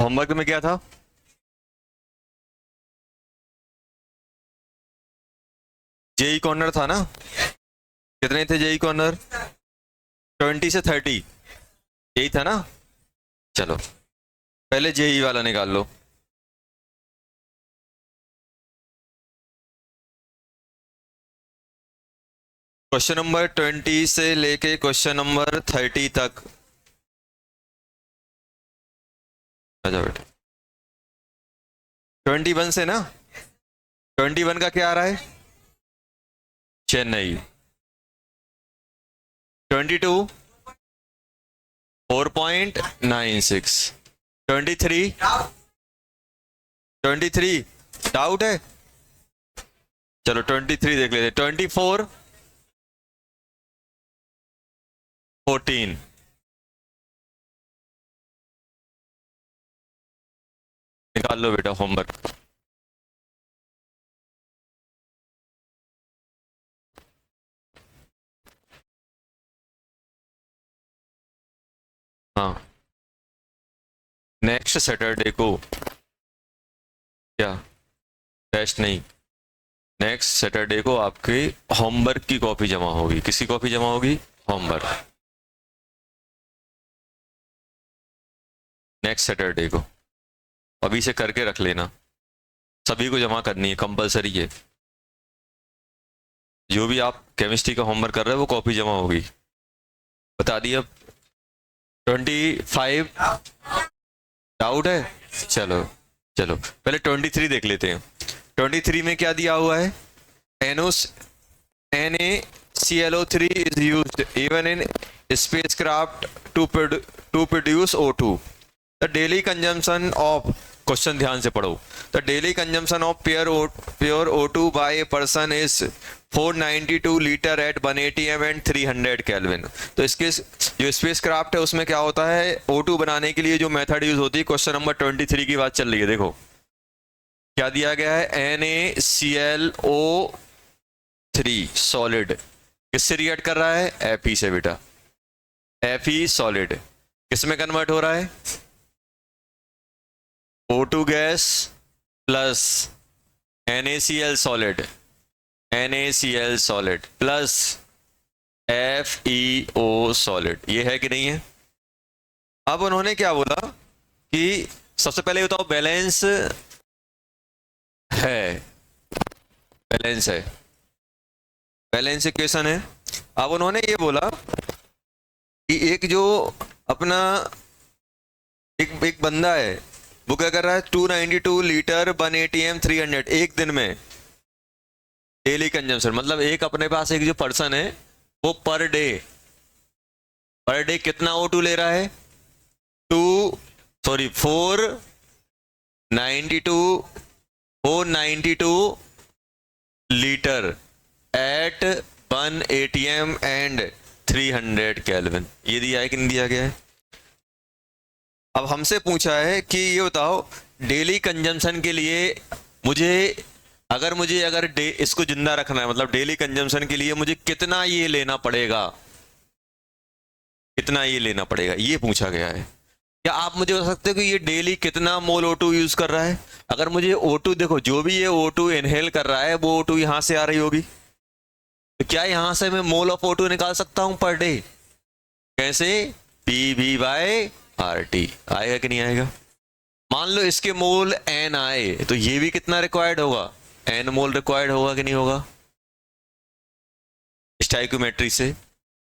Homework में क्या था? जेई कॉर्नर था ना? कितने थे जेई कॉर्नर? 20 से 30, यही था ना? चलो पहले जेई वाला निकाल लो। क्वेश्चन नंबर 20 से लेके क्वेश्चन नंबर 30 तक। आजा बेटा। 21 से ना? 21 का क्या आ रहा है? चेन्नई। 22 4.96। 23 डाउट है? चलो 23 देख लेते। 24 14। निकाल लो बेटा होमवर्क। हाँ, नेक्स्ट सैटरडे को। क्या? टेस्ट नहीं, नेक्स्ट सैटरडे को आपके होमवर्क की कॉपी जमा होगी। किसकी कॉपी जमा होगी? होमवर्क। नेक्स्ट सैटरडे को अभी से करके रख लेना। सभी को जमा करनी है, कंपलसरी है। जो भी आप केमिस्ट्री का होमवर्क कर रहे हो वो कॉपी जमा होगी। बता दिया। 25 डाउट है? चलो चलो पहले 23 देख लेते हैं। 23 में क्या दिया हुआ है? NaClO3 is used even in spacecraft to produce O2. The daily consumption of, question ध्यान से पढ़ो, the daily consumption of pure O2 by a person is 492 litre at 180 m and 300 kelvin. तो इसके जो स्पेस क्राफ्ट है उसमें क्या होता है? O2 बनाने के लिए जो मेथड यूज होती है, क्वेश्चन नंबर 23 की बात चल रही है। देखो क्या दिया गया है? NaClO3 सॉलिड किससे रिएक्ट कर रहा है? Fe से बेटा। Fe सॉलिड किस में कन्वर्ट हो रहा है? O2 gas plus NaCl solid, NaCl solid plus FeO solid. ये है कि नहीं है? अब उन्होंने क्या बोला कि सबसे पहले बताओ बैलेंस है, बैलेंस है, बैलेंस इक्वेशन है। अब उन्होंने ये बोला कि एक जो अपना एक बंदा है वो क्या कर रहा है? 292 लीटर 180 m 300 एक दिन में डेली कंजम्पशन। मतलब एक अपने पास एक जो पर्सन है वो पर डे कितना O2 ले रहा है? 492 litre at 180 m and 300 kelvin. ये दिया है कि नहीं दिया गया है? अब हमसे पूछा है कि ये बताओ डेली कंजम्पशन के लिए अगर इसको जिंदा रखना है, मतलब डेली कंजम्पशन के लिए मुझे कितना ये लेना पड़ेगा, कितना ये लेना पड़ेगा, ये पूछा गया है। क्या आप मुझे बता सकते हो कि ये डेली कितना मोल O2 यूज कर रहा है? अगर मुझे O2, देखो जो भी ये O2 इनहेल कर रहा है वो O2 यहां से आ रही होगी, तो क्या यहां से मैं मोल ऑफ O2 निकाल सकता हूं पर डे? कैसे? PV/RT। आएगा कि नहीं आएगा? मान लो इसके मोल N आए तो ये भी कितना रिक्वायर्ड होगा? N मोल रिक्वायर्ड होगा कि नहीं होगा? स्टाइकोमेट्री से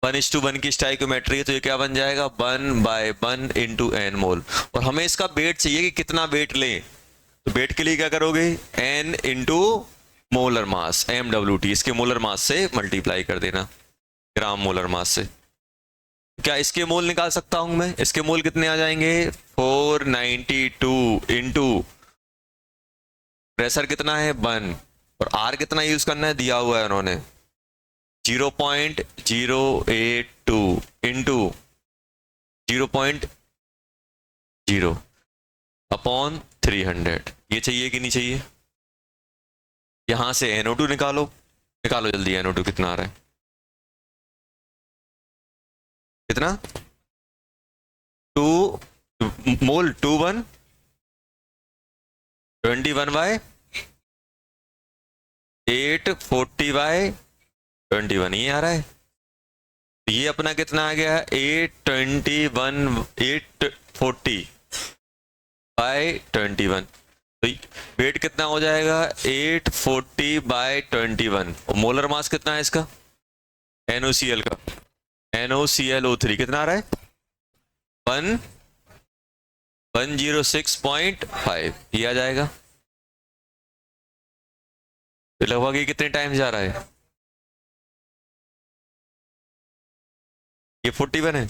1:1 की स्टाइकोमेट्री है, तो ये क्या बन जाएगा? 1/1 इंटू N मोल। और हमें इसका वेट चाहिए कि कितना वेट लें, तो वेट के लिए क्या करोगे? N into molar mass, MWT, इसके मोलर मास से मल्टीप्लाई कर देना, ग्राम मोलर मास से। क्या इसके मोल निकाल सकता हूं मैं? इसके मोल कितने आ जाएंगे? 492 इंटू प्रेशर कितना है? 1, और R कितना यूज करना है दिया हुआ है उन्होंने? 0.082 इंटू 0.0 अपॉन 300। ये चाहिए कि नहीं चाहिए? यहां से NO2 निकालो, निकालो जल्दी। NO2 कितना आ रहा है? कितना? 2 मोल 21 21/840/21 ये आ रहा है। ये अपना कितना आ गया, 840/21। तो वेट कितना हो जाएगा, 840/21। और मोलर मास कितना है इसका, NOCl का, NOClO3 कितना आ रहा है, 106.5 ये आ जाएगा। तो लगभग ये कितने टाइम जा रहा है, ये 41 है,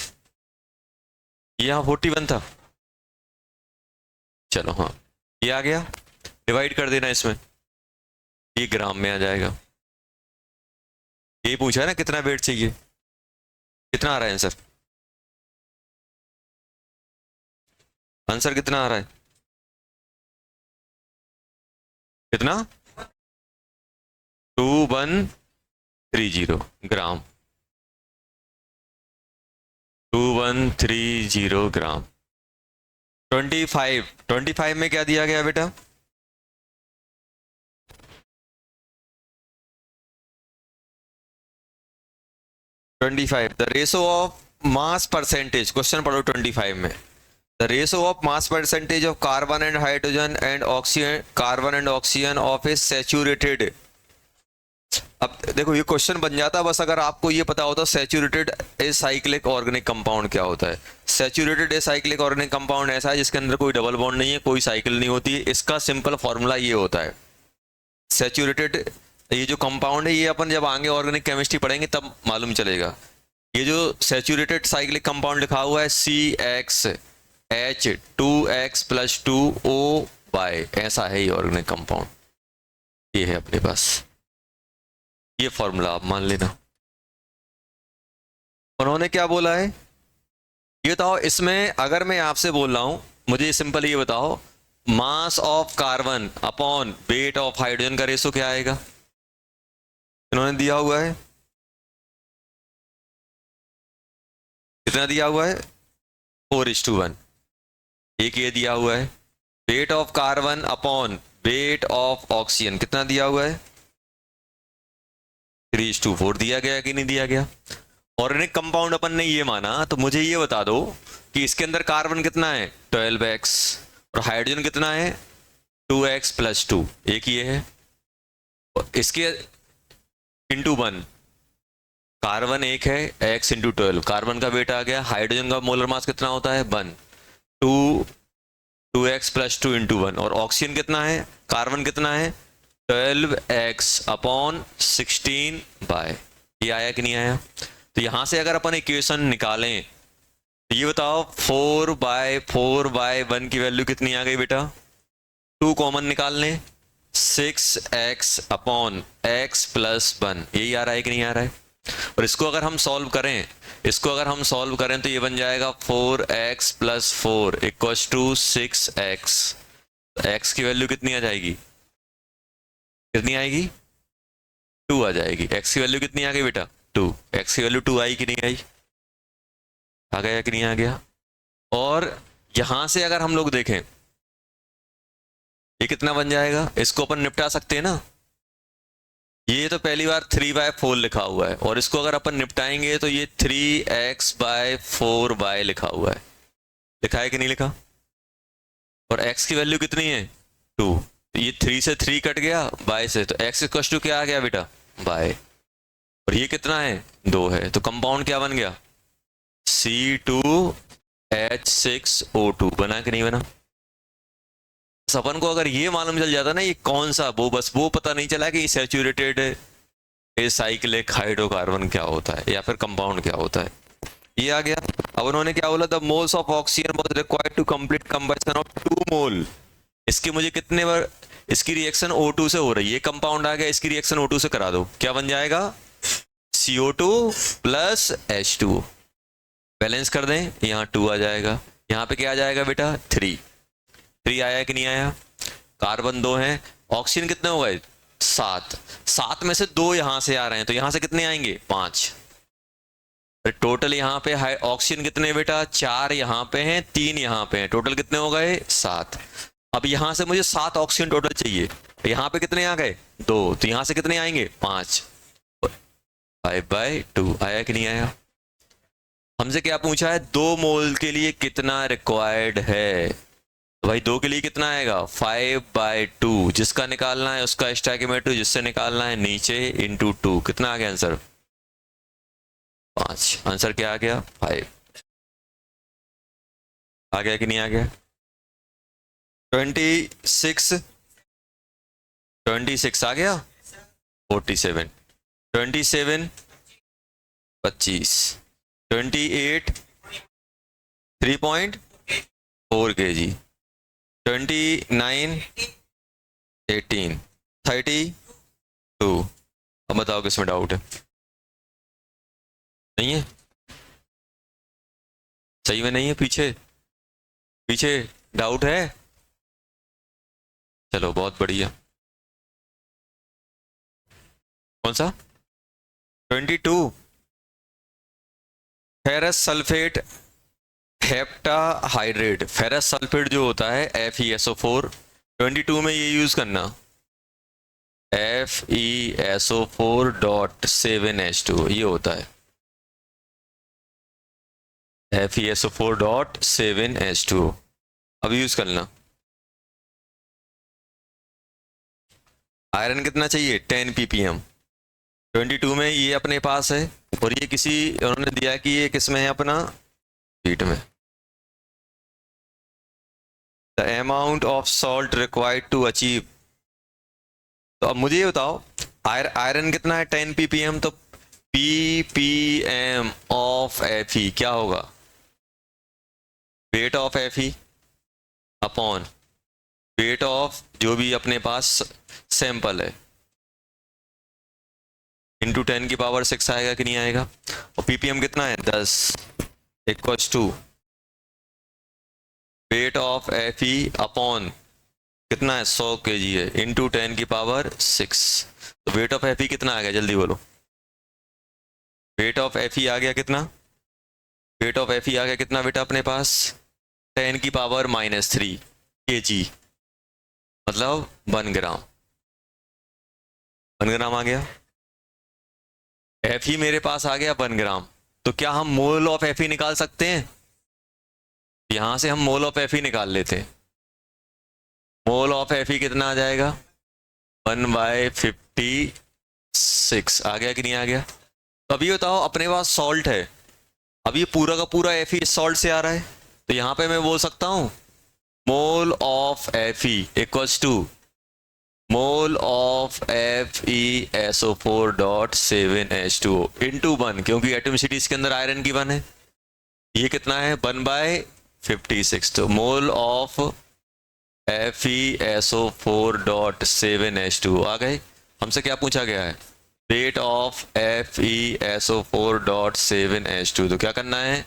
यहाँ 41 था। चलो हाँ ये आ गया, डिवाइड कर देना इसमें, ये ग्राम में आ जाएगा। ये पूछा है ना कितना वेट चाहिए, कितना आ रहा है आंसर, आंसर कितना आ रहा है, कितना, 2130 ग्राम, 2130 ग्राम। 25 में क्या दिया गया बेटा, the ratio of mass percentage, question पढ़ो 25 में, the ratio of mass percentage of carbon and hydrogen and oxygen, carbon and oxygen of A saturated. अब देखो ये क्वेश्चन बन जाता बस अगर आपको ये पता होता सैचुरेटेड एसाइक्लिक ऑर्गेनिक कंपाउंड क्या होता है। सैचुरेटेड एसाइक्लिक ऑर्गेनिक कंपाउंड ऐसा है जिसके अंदर कोई डबल बॉन्ड नहीं है, कोई साइकिल नहीं होती है। इसका सिंपल फॉर्मूला ये होता है, सैचुरेटेड ये जो कंपाउंड है ये अपन जब आगे ऑर्गेनिक केमिस्ट्री पढ़ेंगे तब मालूम चलेगा। ये जो सैचुरेटेड साइक्लिक कंपाउंड लिखा हुआ है CXH2X+2O, ऐसा है ये ऑर्गेनिक कंपाउंड, ये है अपने पास, ये फॉर्मूला आप मान लेना। उन्होंने क्या बोला है ये बताओ, इसमें अगर मैं आपसे बोल रहा हूं मुझे सिंपल ये बताओ, mass of carbon upon weight of hydrogen का रेशो क्या आएगा, इन्होंने दिया हुआ है, कितना दिया हुआ है, 4:1। एक ये दिया हुआ है, weight of carbon upon weight of oxygen कितना दिया हुआ है, 3:4 दिया गया कि नहीं दिया गया। ऑर्गेनिक कंपाउंड अपन ने ये माना, तो मुझे ये बता दो कि इसके अंदर कार्बन कितना है 12x और हाइड्रोजन कितना है 2x+2, एक ये है, और इसके इंटू 1, कार्बन एक है, x इंटू 12 कार्बन का वेट आ गया, हाइड्रोजन का मोलर मास कितना होता है 1, 2x+2 इंटू 1, और ऑक्सीजन कितना है, कार्बन कितना है 12x/16 बाय, ये आया कि नहीं आया। तो यहां से अगर अपन इक्वेशन निकालें तो ये बताओ 4/4/1 की वैल्यू कितनी आ गई बेटा, 2 कॉमन निकाल लें, 6x/x+1, यही आ रहा है कि नहीं आ रहा है। और इसको अगर हम सॉल्व करें, तो ये बन जाएगा 4x+4 = 6x। x की वैल्यू कितनी आ जाएगी, कितनी आएगी 2 आ जाएगी। x की वैल्यू कितनी आ गई बेटा 2, x की वैल्यू 2 आई कि नहीं आई, आ गया कि नहीं आ गया। और यहां से अगर हम लोग देखें ये कितना बन जाएगा, इसको अपन निपटा सकते हैं ना, ये तो पहली बार 3/4 लिखा हुआ है, और इसको अगर अपन निपटाएंगे तो ये 3x/4y लिखा हुआ है, लिखा है कि नहीं लिखा। और x की वैल्यू कितनी है 2, तो ये 3 से 3 कट गया, y से, तो x = क्या आ गया बेटा y, और ये कितना है 2 है, तो कंपाउंड क्या बन गया C2H6O2, बना कि नहीं बना। सपन को अगर ये मालूम चल जाता ना ये कौन सा, वो बस वो पता नहीं चला कि सैचुरेटेड एसाइक्लिक हाइड्रोकार्बन क्या होता है या फिर कंपाउंड क्या होता है, ये आ गया। अब उन्होंने क्या बोला, the moles of oxygen was required to complete combustion of 2 mole. इसकी मुझे कितने बार, इसकी रिएक्शन O2 से हो रही है, कंपाउंड आ गया, इसकी रिएक्शन O2 से करा दो, क्या बन जाएगा CO2 + H2, बैलेंस कर दें, यहाँ 2 आ जाएगा, यहाँ पे क्या आ जाएगा बेटा 3 आया कि नहीं आया। कार्बन 2 है, ऑक्सीजन कितने हो गए 7 में से 2 यहां से आ रहे हैं, तो यहां से कितने आएंगे 5, टोटल यहाँ पे ऑक्सीजन कितने बेटा 4 यहाँ पे हैं, 3 यहाँ पे हैं, टोटल कितने हो गए 7। अब यहां से मुझे 7 ऑक्सीजन टोटल चाहिए, यहां पे कितने आ गए 2, तो यहां से कितने आएंगे 5, 5/2 आया कि नहीं आया। हमसे क्या पूछा है 2 मोल के लिए कितना रिक्वायर्ड है, तो भाई 2 के लिए कितना आएगा 5/2, जिसका निकालना है उसका स्टोइकियोमेट्री, जिससे निकालना है नीचे इंटू 2, कितना आ गया आंसर 5। आंसर क्या आ गया 5 आ गया कि नहीं आ गया। 26 आ गया, 47 27 25 28 3.4 kg 29 18 32। अब बताओ किसमें डाउट है, नहीं है, सही में नहीं है, पीछे पीछे डाउट है, चलो बहुत बढ़िया। कौन सा 22 ferrous sulphate heptahydrate, ferrous sulphate जो होता है FeSO4, 22 में ये यूज करना FeSO4.7H2 ये होता है, FeSO4.7H2 अब यूज करना। आयरन कितना चाहिए 10 ppm, 22 में ये अपने पास है, और ये किसी उन्होंने दिया कि ये किस में है अपना हीट में। The amount of salt required to achieve, तो अब मुझे ये बताओ आयरन कितना है 10 ppm, तो ppm ऑफ Fe क्या होगा, wait of Fe upon weight of जो भी अपने पास सैंपल है इंटू 10 की पावर 6 आएगा कि नहीं आएगा। और ppm कितना है 10 equals to weight of Fe upon कितना है 100 kg है इंटू 10 की पावर 6। तो वेट ऑफ Fe कितना आ गया जल्दी बोलो, वेट ऑफ Fe आ गया कितना, वेट ऑफ Fe आ गया कितना बेटा अपने पास 10 की पावर -3 kg, मतलब 1 ग्राम, 1 ग्राम आ गया। Fe मेरे पास आ गया 1 ग्राम, तो क्या हम मोल ऑफ Fe निकाल सकते हैं, यहां से हम मोल ऑफ Fe निकाल लेते हैं। मोल ऑफ Fe कितना आ जाएगा 1/56 आ गया कि नहीं आ गया। तो अभी बताओ अपने पास सॉल्ट है, अब ये पूरा का पूरा Fe इस सॉल्ट से आ रहा है, तो यहां पे मैं बोल सकता हूं mole of Fe equals to mole of FeSO4.7H2O into 1, क्योंकि एटॉमिसिटी इसके अंदर आयरन की 1 है, ये कितना है 1/56, तो मोल ऑफ FeSO4.7H2O आ गए। हमसे क्या पूछा गया है रेट ऑफ FeSO4.7H2, तो क्या करना है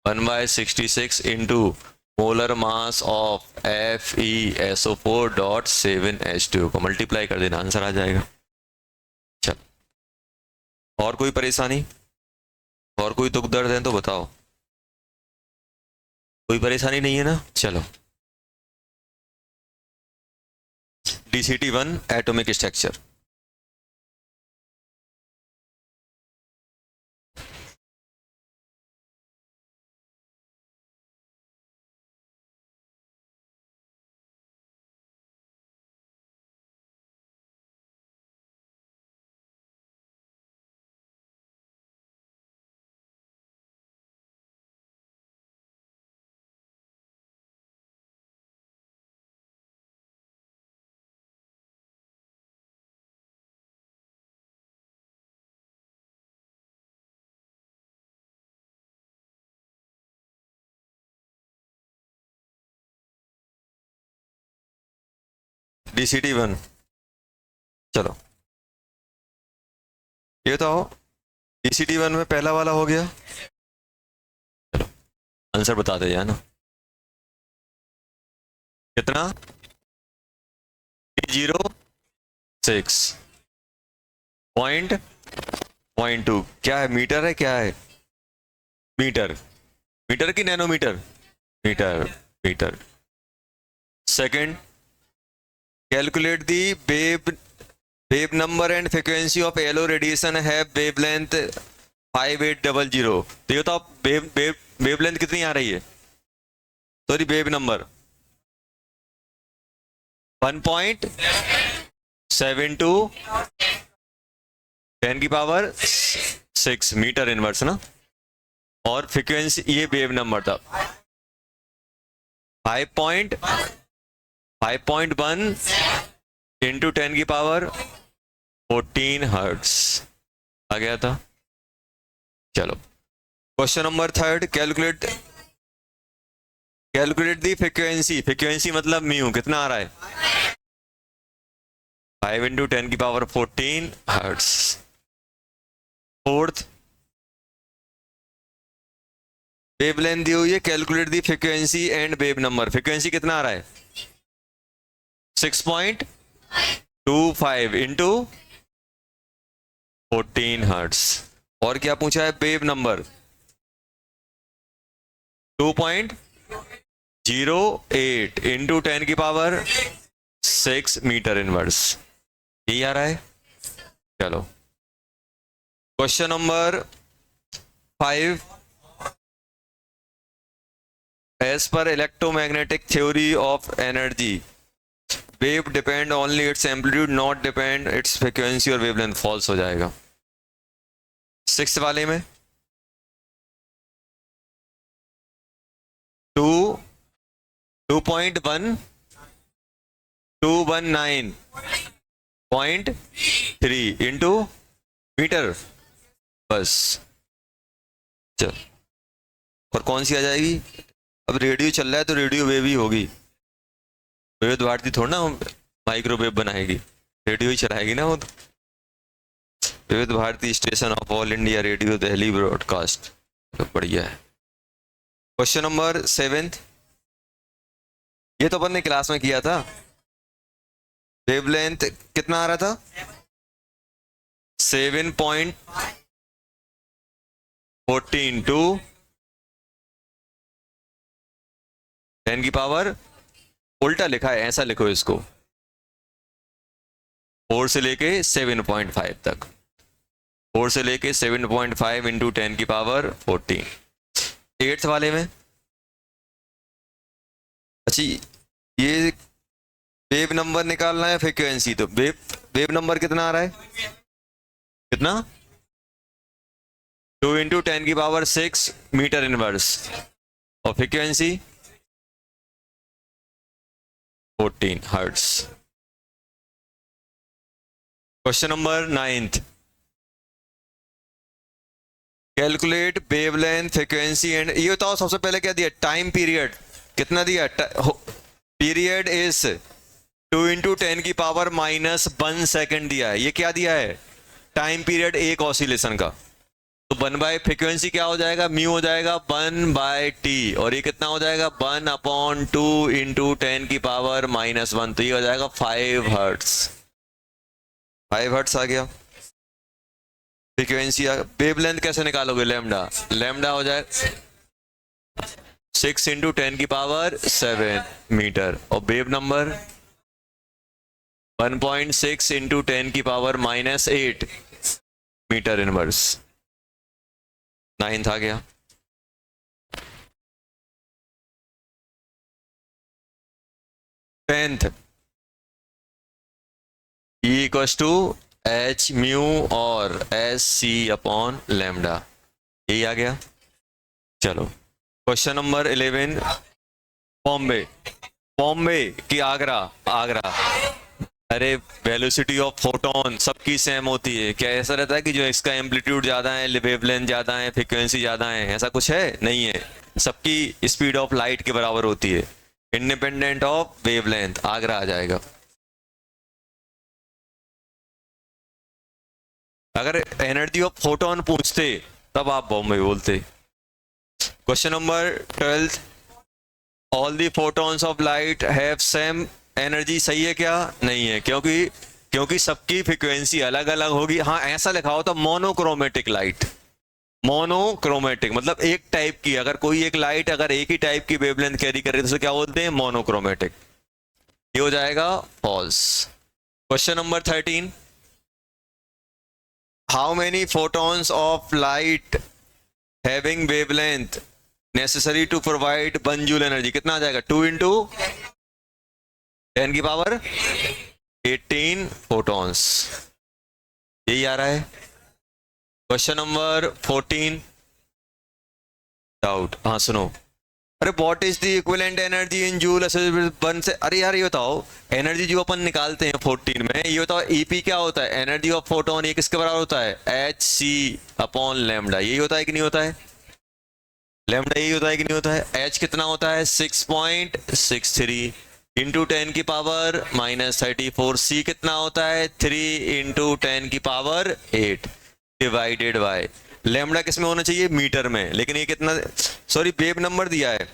1/66 into molar mass of FeSO4.7H2 को मल्टीप्लाई कर देना, आंसर आ जाएगा। चल और कोई परेशानी, और कोई दुख दर्द है तो बताओ, कोई परेशानी नहीं है ना। चलो DCT1 एटॉमिक स्ट्रक्चर, DCT1 चलो ये तो DCT1 में पहला वाला हो गया, चलो आंसर बता दे ना कितना 306.2 क्या है, मीटर है क्या है, मीटर, मीटर की nanometre, metre metre. Second calculate the wave number and frequency of yellow radiation है वेवलेंथ 5800। देखो तो आप वेवलेंथ कितनी आ रही है, sorry wave number 1.72 10⁶ metre inverse ना, और फ्रीक्वेंसी ये वेव नंबर था 5.1 इंटू 10⁻14 हर्ट्स आ गया था। चलो question number 3, calculate the frequency मतलब म्यू कितना आ रहा है 5 इंटू 10⁻14 हर्ट्स। 4th, वेवलेंथ दी हुई है, calculate the frequency and wave number. Frequency कितना आ रहा है 6.25 इंटू 14 हर्ट्स। और क्या पूछा है wave number 2.08 into 10⁻6 metre inverse. यही आ रहा है। चलो क्वेश्चन नंबर 5, एज पर electromagnetic theory of energy wave depend only its amplitude not depend its frequency और वेवलेंथ। फॉल्स हो जाएगा। 6th वाले में 219.3 इंटू मीटर बस। चल और कौन सी आ जाएगी, अब रेडियो चल रहा है तो रेडियो वेव ही होगी। विविध भारती थोड़ा ना माइक्रोवेव बनाएगी, रेडियो ही चलाएगी ना वो तो। Vividh Bharati station of all India radio Delhi broadcast, तो बढ़िया है। क्वेश्चन नंबर 7, ये तो अपन ने क्लास में किया था। वेवलेंथ कितना आ रहा था 7.14 टू 10⁻, उल्टा लिखा है, ऐसा लिखो इसको, 4 से लेके 7.5 तक, 4 से लेके 7.5 इंटू 10⁻14। 8th वाले में अच्छा ये वेव नंबर निकालना है, फ्रीक्वेंसी तो वेव नंबर कितना आ रहा है, कितना 2 इंटू 10⁻6 मीटर इनवर्स, और frequency 14 hertz. Question number 9, calculate wavelength frequency and, ये बताओ सबसे पहले क्या दिया, टाइम पीरियड कितना दिया, पीरियड इज 2 इंटू 10⁻⁻1 सेकेंड दिया है। ये क्या दिया है, टाइम पीरियड एक ऑसिलेशन का। तो 1 फ्रीक्वेंसी क्या हो जाएगा, म्यू हो जाएगा 1/t, और ये कितना हो जाएगा 1/2 इंटू 10⁻⁻1, तो ये हो जाएगा 5 हर्ट्स। 5 हर्ट्स आ गया। फ्रीक्वेंसी वेवलेंथ कैसे निकालोगे, लैम्डा हो जाए 6 इंटू 10⁻7 मीटर, और wave number 1.6 into 10⁻⁻8 metre inverse. 9th आ गया। Tenth E equals to H mu और एस सी अपॉन लैम्डा, यही आ गया। चलो क्वेश्चन नंबर 11, बॉम्बे की आगरा, अरे वेलोसिटी ऑफ फोटोन सबकी सेम होती है क्या, ऐसा रहता है कि जो इसका एम्पलीट्यूड ज्यादा है, वेवलेंथ ज्यादा है, फ्रीक्वेंसी ज्यादा है, ऐसा कुछ है नहीं है, सबकी स्पीड ऑफ लाइट के बराबर होती है, इंडिपेंडेंट ऑफ वेवलेंथ, आगरा आ जाएगा। अगर एनर्जी ऑफ फोटोन पूछते तब आप बॉम्बे बोलते। Question number 12, all the photons of light have same energy, सही है क्या, नहीं है, क्योंकि सबकी फ्रीक्वेंसी अलग अलग होगी। हाँ ऐसा लिखा हो तो मोनोक्रोमेटिक लाइट, मोनोक्रोमेटिक मतलब एक टाइप की, अगर कोई एक लाइट अगर एक ही टाइप की वेवलेंथ कैरी करे तो उसे क्या बोलते हैं, मोनोक्रोमेटिक। ये हो जाएगा false. Question number 13, how many photons of light having wavelength necessary to provide 1 joule energy, कितना आ जाएगा? 2 इंटू 10 की पावर 18 फोटॉन्स, यही आ रहा है। क्वेश्चन नंबर 14, डाउट, हाँ सुनो, अरे what is the equivalent energy in joule one से, अरे यार ये बताओ एनर्जी जो अपन निकालते हैं 14 में, ये बताओ ईपी क्या होता है? एनर्जी ऑफ फोटोन, ये किसके बराबर होता है? एच सी अपॉन लैम्डा, यही होता है कि नहीं होता है? लैम्डा यही होता है कि नहीं होता है? एच कितना होता है? 6.63 इंटू 10 की पावर -34। सी कितना होता है? 3 इंटू 10 की पावर 8 डिवाइडेड बाय लैम्डा किस में होना चाहिए? मीटर में, लेकिन ये कितना, सॉरी वेव नंबर दिया है।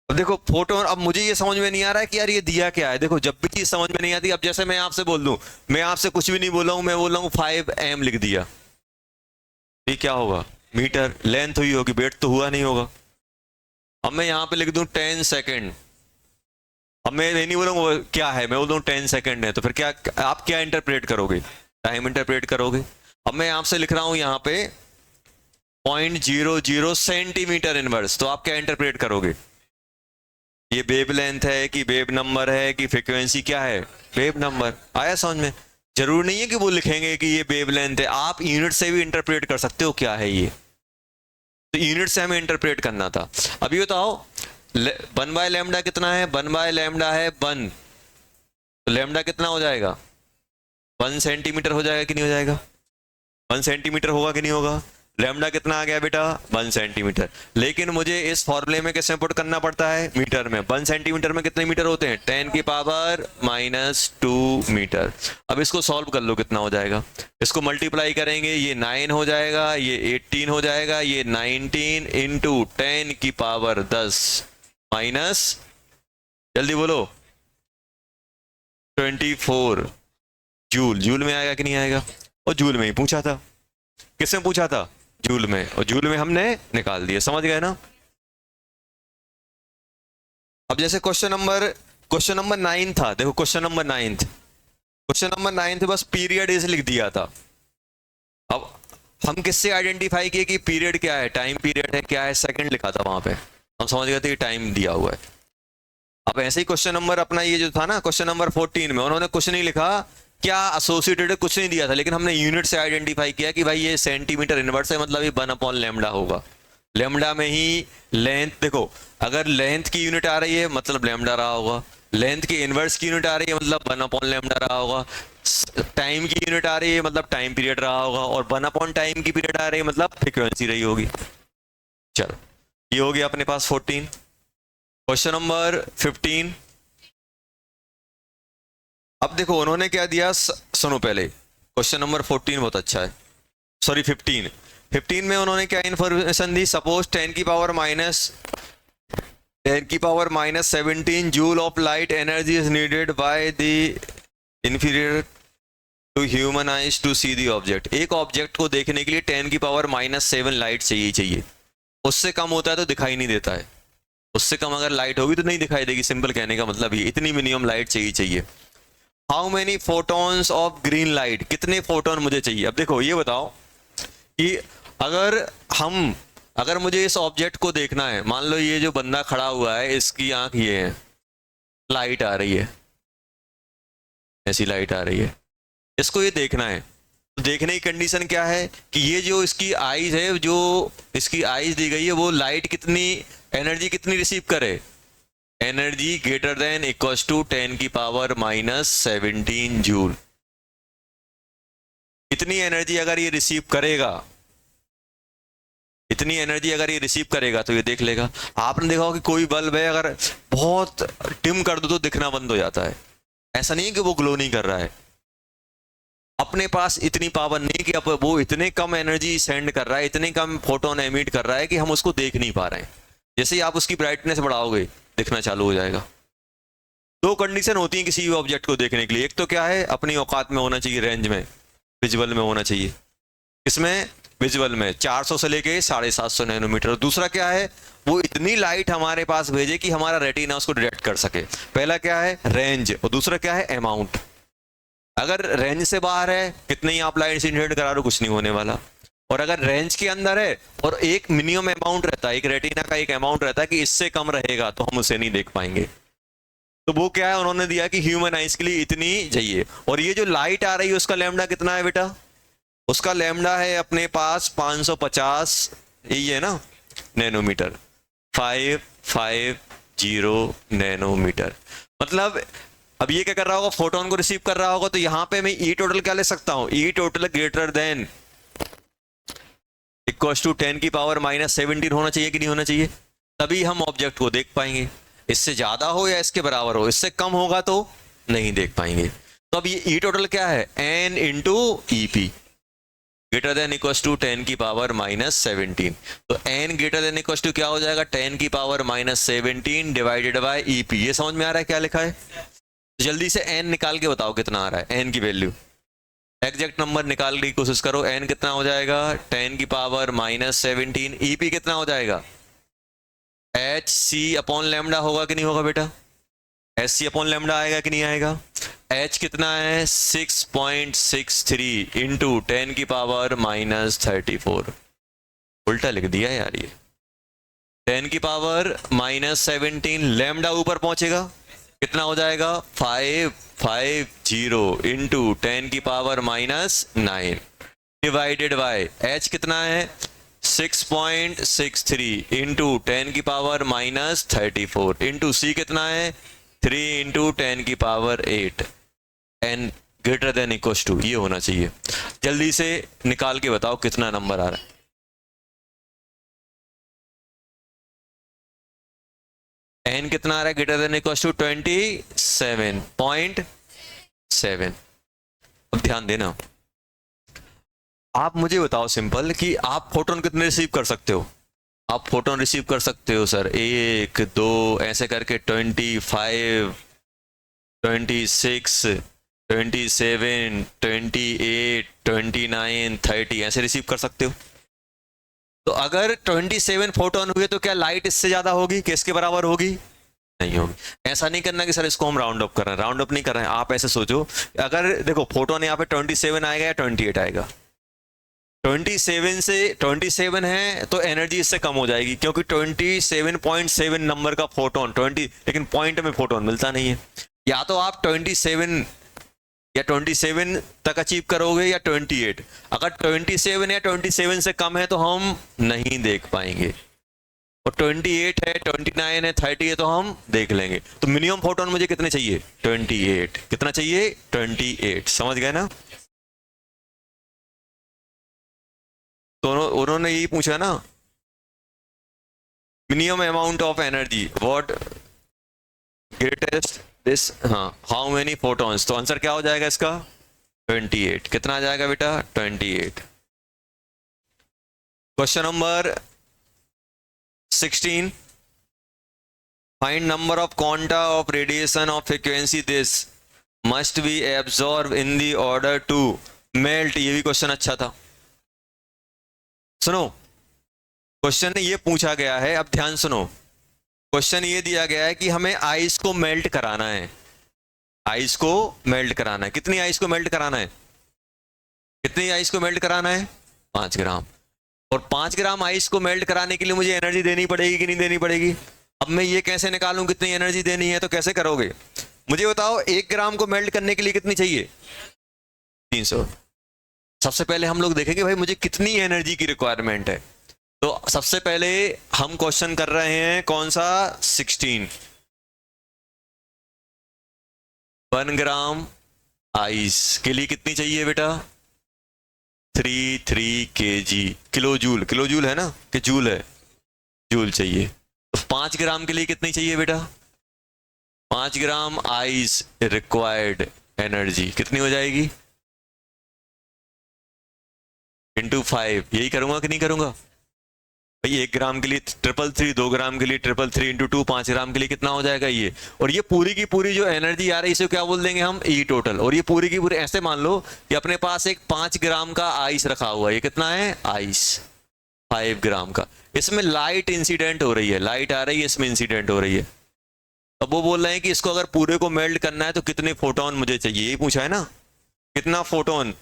अब देखो फोटोन, अब मुझे ये समझ में नहीं आ रहा है कि यार ये दिया क्या है। देखो जब भी चीज समझ में नहीं आती, अब जैसे मैं आपसे बोल दूं, मैं आपसे कुछ भी नहीं बोला हूं, मैं बोल रहा हूं 5m लिख दिया, ये क्या होगा? मीटर। लेंथ हुई होगी, वेट तो हुआ नहीं होगा। अब मैं यहां पे लिख दूं 10 सेकेंड, अब मैं ये नहीं बोलूंगा क्या है, मैं बोल दूं 10 सेकेंड है, तो फिर क्या आप क्या इंटरप्रेट करोगे? टाइम इंटरप्रेट करोगे। अब मैं आपसे लिख रहा हूं यहाँ पे 0.00 सेंटीमीटर इनवर्स, तो आप क्या इंटरप्रेट करोगे? ये वेव लेंथ है कि वेव नंबर है कि फ्रीक्वेंसी, क्या है? Wave number. आया समझ में? जरूर नहीं है कि वो लिखेंगे कि ये वेव लेंथ है, आप यूनिट से भी इंटरप्रेट कर सकते हो क्या है ये, तो यूनिट से हमें इंटरप्रेट करना था। अभी बताओ 1 बाय लैम्डा कितना है? 1 बाय लैम्डा है 1, तो लैम्डा कितना हो जाएगा? 1 सेंटीमीटर हो जाएगा कि नहीं हो जाएगा? 1 सेंटीमीटर होगा कि नहीं होगा? लैम्डा कितना आ गया बेटा? 1 सेंटीमीटर। लेकिन मुझे इस फॉर्मूले में कैसे पुट करना पड़ता है? मीटर में। 1 सेंटीमीटर में कितने मीटर होते हैं? 10 की पावर -2 मीटर। अब इसको सॉल्व कर लो, कितना हो जाएगा? इसको मल्टीप्लाई करेंगे, ये 9 हो जाएगा, ये 18 हो जाएगा, ये 19 इंटू 10 की पावर 10 माइनस, जल्दी बोलो, 24 जूल। जूल में आएगा कि नहीं आएगा? और जूल में ही पूछा था। किसने पूछा था? जूल में। और जूल में हमने निकाल दिया, समझ गए ना? अब जैसे क्वेश्चन नंबर 9 था, देखो क्वेश्चन नंबर 9 बस पीरियड इस लिख दिया था। अब हम किससे आइडेंटिफाई किए कि पीरियड क्या है? टाइम पीरियड है, क्या है? सेकंड लिखा था वहां पे, हम समझ गए थे कि टाइम दिया हुआ है। अब ऐसे ही क्वेश्चन नंबर अपना ये जो था ना, क्वेश्चन नंबर 14 में उन्होंने कुछ नहीं लिखा, क्या एसोसिएटेड कुछ नहीं दिया था, लेकिन हमने यूनिट से आइडेंटिफाई किया कि भाई ये सेंटीमीटर इनवर्स है, मतलब ये 1/लैम्डा होगा। लैम्डा में ही लेंथ, देखो अगर लेंथ की यूनिट आ रही है मतलब लैम्डा रहा होगा, लेंथ की इनवर्स की यूनिट आ रही है मतलब 1/लैम्डा रहा होगा, टाइम की यूनिट आ रही है मतलब टाइम पीरियड रहा होगा, और 1/टाइम की पीरियड आ रही है मतलब फ्रीक्वेंसी रही होगी। चलो ये हो गया अपने पास 14। क्वेश्चन नंबर 15, अब देखो उन्होंने क्या दिया, सुनो पहले, क्वेश्चन नंबर 14 बहुत अच्छा है, सॉरी 15 में उन्होंने क्या इंफॉर्मेशन दी? सपोज 10 की power -17 joule of light energy is needed by the inferior to human eyes to see the object. एक ऑब्जेक्ट को देखने के लिए 10 की पावर -7 लाइट चाहिए। उससे कम होता है तो दिखाई नहीं देता है, उससे कम अगर लाइट होगी तो नहीं दिखाई देगी। सिंपल कहने का मतलब ये, इतनी मिनिमम लाइट चाहिए। How many photons of green light, कितने फोटोन मुझे चाहिए? अब देखो ये बताओ कि अगर मुझे इस ऑब्जेक्ट को देखना है, मान लो ये जो बंदा खड़ा हुआ है इसकी आंख ये है, लाइट आ रही है, ऐसी लाइट आ रही है, इसको ये देखना है, तो देखने की कंडीशन क्या है कि ये जो इसकी आईज है, जो इसकी आईज दी गई है, वो लाइट कितनी एनर्जी कितनी रिसीव करे? Energy greater than equal to 10 की पावर -17 जूल। इतनी एनर्जी अगर ये रिसीव करेगा, इतनी एनर्जी अगर ये रिसीव करेगा तो ये देख लेगा। आपने देखा होगा कि कोई बल्ब है अगर बहुत डिम कर दो तो दिखना बंद हो जाता है, ऐसा नहीं है कि वो ग्लो नहीं कर रहा है, अपने पास इतनी पावर नहीं कि अब वो इतने कम एनर्जी सेंड कर रहा है, इतने कम फोटोन एमिट कर रहा है कि हम उसको देख नहीं पा रहे हैं। जैसे ही आप उसकी ब्राइटनेस बढ़ाओगे दिखना चालू हो जाएगा। दो कंडीशन होती है किसी भी ऑब्जेक्ट को देखने के लिए, एक तो क्या है, अपनी औकात में होना चाहिए, रेंज में, विजुअल में होना चाहिए, इसमें विजुअल में 400 से लेके 750 नैनोमीटर। दूसरा क्या है, वो इतनी लाइट हमारे पास भेजे कि हमारा रेटिना उसको डिटेक्ट कर सके। पहला क्या है, रेंज, और दूसरा क्या है, अमाउंट। अगर रेंज से बाहर है, कितने ही आप लाइट इंसिडेंट करा लो, कुछ नहीं होने वाला। और अगर रेंज के अंदर है और एक मिनिमम अमाउंट रहता है, एक रेटिना का एक अमाउंट रहता है कि इससे कम रहेगा तो हम उसे नहीं देख पाएंगे। तो वो क्या है, उन्होंने दिया कि ह्यूमन आइज के लिए इतनी चाहिए। और ये जो लाइट आ रही है उसका लैम्डा कितना है बेटा, उसका लैम्डा है अपने पास 550, यही है ना, नैनोमीटर, 550 नैनोमीटर। मतलब अब ये क्या कर रहा होगा, फोटोन को रिसीव कर रहा होगा, तो यहां पे मैं ई टोटल क्या ले सकता हूं, E total greater than equal to 10 की पावर -17 होना चाहिए कि नहीं होना चाहिए, तभी हम ऑब्जेक्ट को देख पाएंगे। इससे ज्यादा हो या इसके बराबर हो, इससे कम होगा तो नहीं देख पाएंगे। तो अब ये ई टोटल क्या है, n into E P, greater than equal to 10 की पावर -17। तो n greater than equal to क्या हो जाएगा, 10 की power -17 divided by E P. ये समझ में आ रहा है क्या लिखा है? जल्दी से n निकाल के बताओ कितना आ रहा है, n की वैल्यू, एग्जैक्ट नंबर निकालने की कोशिश करो। n कितना हो जाएगा, 10 की पावर -17। ई पी कितना हो जाएगा, एच सी अपॉन लैम्डा होगा कि नहीं होगा बेटा, एच सी अपॉन लैम्डा आएगा कि नहीं आएगा। h कितना है, 6.63 इंटू 10 की पावर -34। उल्टा लिख दिया यार ये, 10 की पावर -17, लैम्डा ऊपर पहुंचेगा, कितना हो जाएगा, 550 इंटू 10 की पावर -9 डिवाइडेड बाय h कितना है, 6.63 इंटू 10 की पावर -34 इंटू c कितना है, 3 इंटू 10 की power 8। n greater than equal to ये होना चाहिए। जल्दी से निकाल के बताओ कितना नंबर आ रहा है। n कितना आ रहा है, ग्रेटर देन इक्वल टू 27.7। अब ध्यान देना, आप मुझे बताओ सिंपल कि आप फोटोन कितने रिसीव कर सकते हो। आप फोटोन रिसीव कर सकते हो सर 1 2 ऐसे करके 25 26 27 28 29 30 ऐसे रिसीव कर सकते हो। तो अगर 27 फोटोन हुए तो क्या लाइट इससे ज्यादा होगी कि इसके बराबर होगी, नहीं होगी। ऐसा नहीं करना कि सर इसको हम राउंड अप कर रहे हैं, राउंड अप नहीं कर रहे हैं। आप ऐसे सोचो, अगर देखो फोटोन यहाँ पे 27 आएगा या 28 आएगा, 27 है तो एनर्जी इससे कम हो जाएगी, क्योंकि 27.7 नंबर का फोटोन 20, लेकिन पॉइंट में फोटोन मिलता नहीं है। या तो आप 27 या 27 तक अचीव करोगे या 28। अगर 27 या 27 से कम है तो हम नहीं देख पाएंगे, और 28 है 29 है 30 है तो हम देख लेंगे। तो मिनिमम फोटोन मुझे कितने चाहिए, 28। कितना चाहिए, 28। समझ गए ना? तो उन्होंने यही पूछा ना, minimum amount of energy what greatest this, हाँ, हाउ मेनी फोटॉन्स। तो आंसर क्या हो जाएगा इसका, 28। कितना आ जाएगा बेटा, 28। Question number 16, find number of quanta of radiation of frequency this must be absorb in the order to melt. ये भी क्वेश्चन अच्छा था। सुनो, क्वेश्चन ने ये पूछा गया है, अब ध्यान सुनो। क्वेश्चन ये दिया गया है कि हमें आइस को मेल्ट कराना है, आइस को मेल्ट कराना है। कितनी आइस को मेल्ट कराना है, कितनी आइस को मेल्ट कराना है, 5 ग्राम। और 5 ग्राम आइस को मेल्ट कराने के लिए मुझे एनर्जी देनी पड़ेगी कि नहीं देनी पड़ेगी। अब मैं ये कैसे निकालूं कितनी एनर्जी देनी है, तो कैसे करोगे मुझे बताओ। 1 ग्राम को मेल्ट करने के लिए कितनी चाहिए, 300। सबसे पहले हम लोग देखेंगे भाई मुझे कितनी एनर्जी की रिक्वायरमेंट है। तो सबसे पहले हम क्वेश्चन कर रहे हैं कौन सा, 16। 1 ग्राम आइस के लिए कितनी चाहिए बेटा, 33 kg, kilo joule, kilo joule है ना कि जूल है, जूल चाहिए। तो 5 ग्राम के लिए कितनी चाहिए बेटा, 5 ग्राम आइस रिक्वायर्ड एनर्जी कितनी हो जाएगी, × 5। यही करूंगा कि नहीं करूंगा, भाई 1 ग्राम के लिए 333, 2 ग्राम के लिए 333 इंटू 2, 5 ग्राम के लिए कितना हो जाएगा ये। और ये पूरी की पूरी जो एनर्जी आ रही है इसे क्या बोल देंगे हम, ई टोटल। और ये पूरी की पूरी ऐसे मान लो कि अपने पास एक 5 ग्राम का आइस रखा हुआ है, ये कितना है आइस 5 ग्राम का, इसमें लाइट इंसिडेंट हो रही है, लाइट आ रही है, इसमें इंसिडेंट हो रही है। अब वो बोल रहे हैं कि इसको अगर पूरे को मेल्ट करना है तो कितने फोटोन मुझे चाहिए, यही पूछा है ना, कितना photon,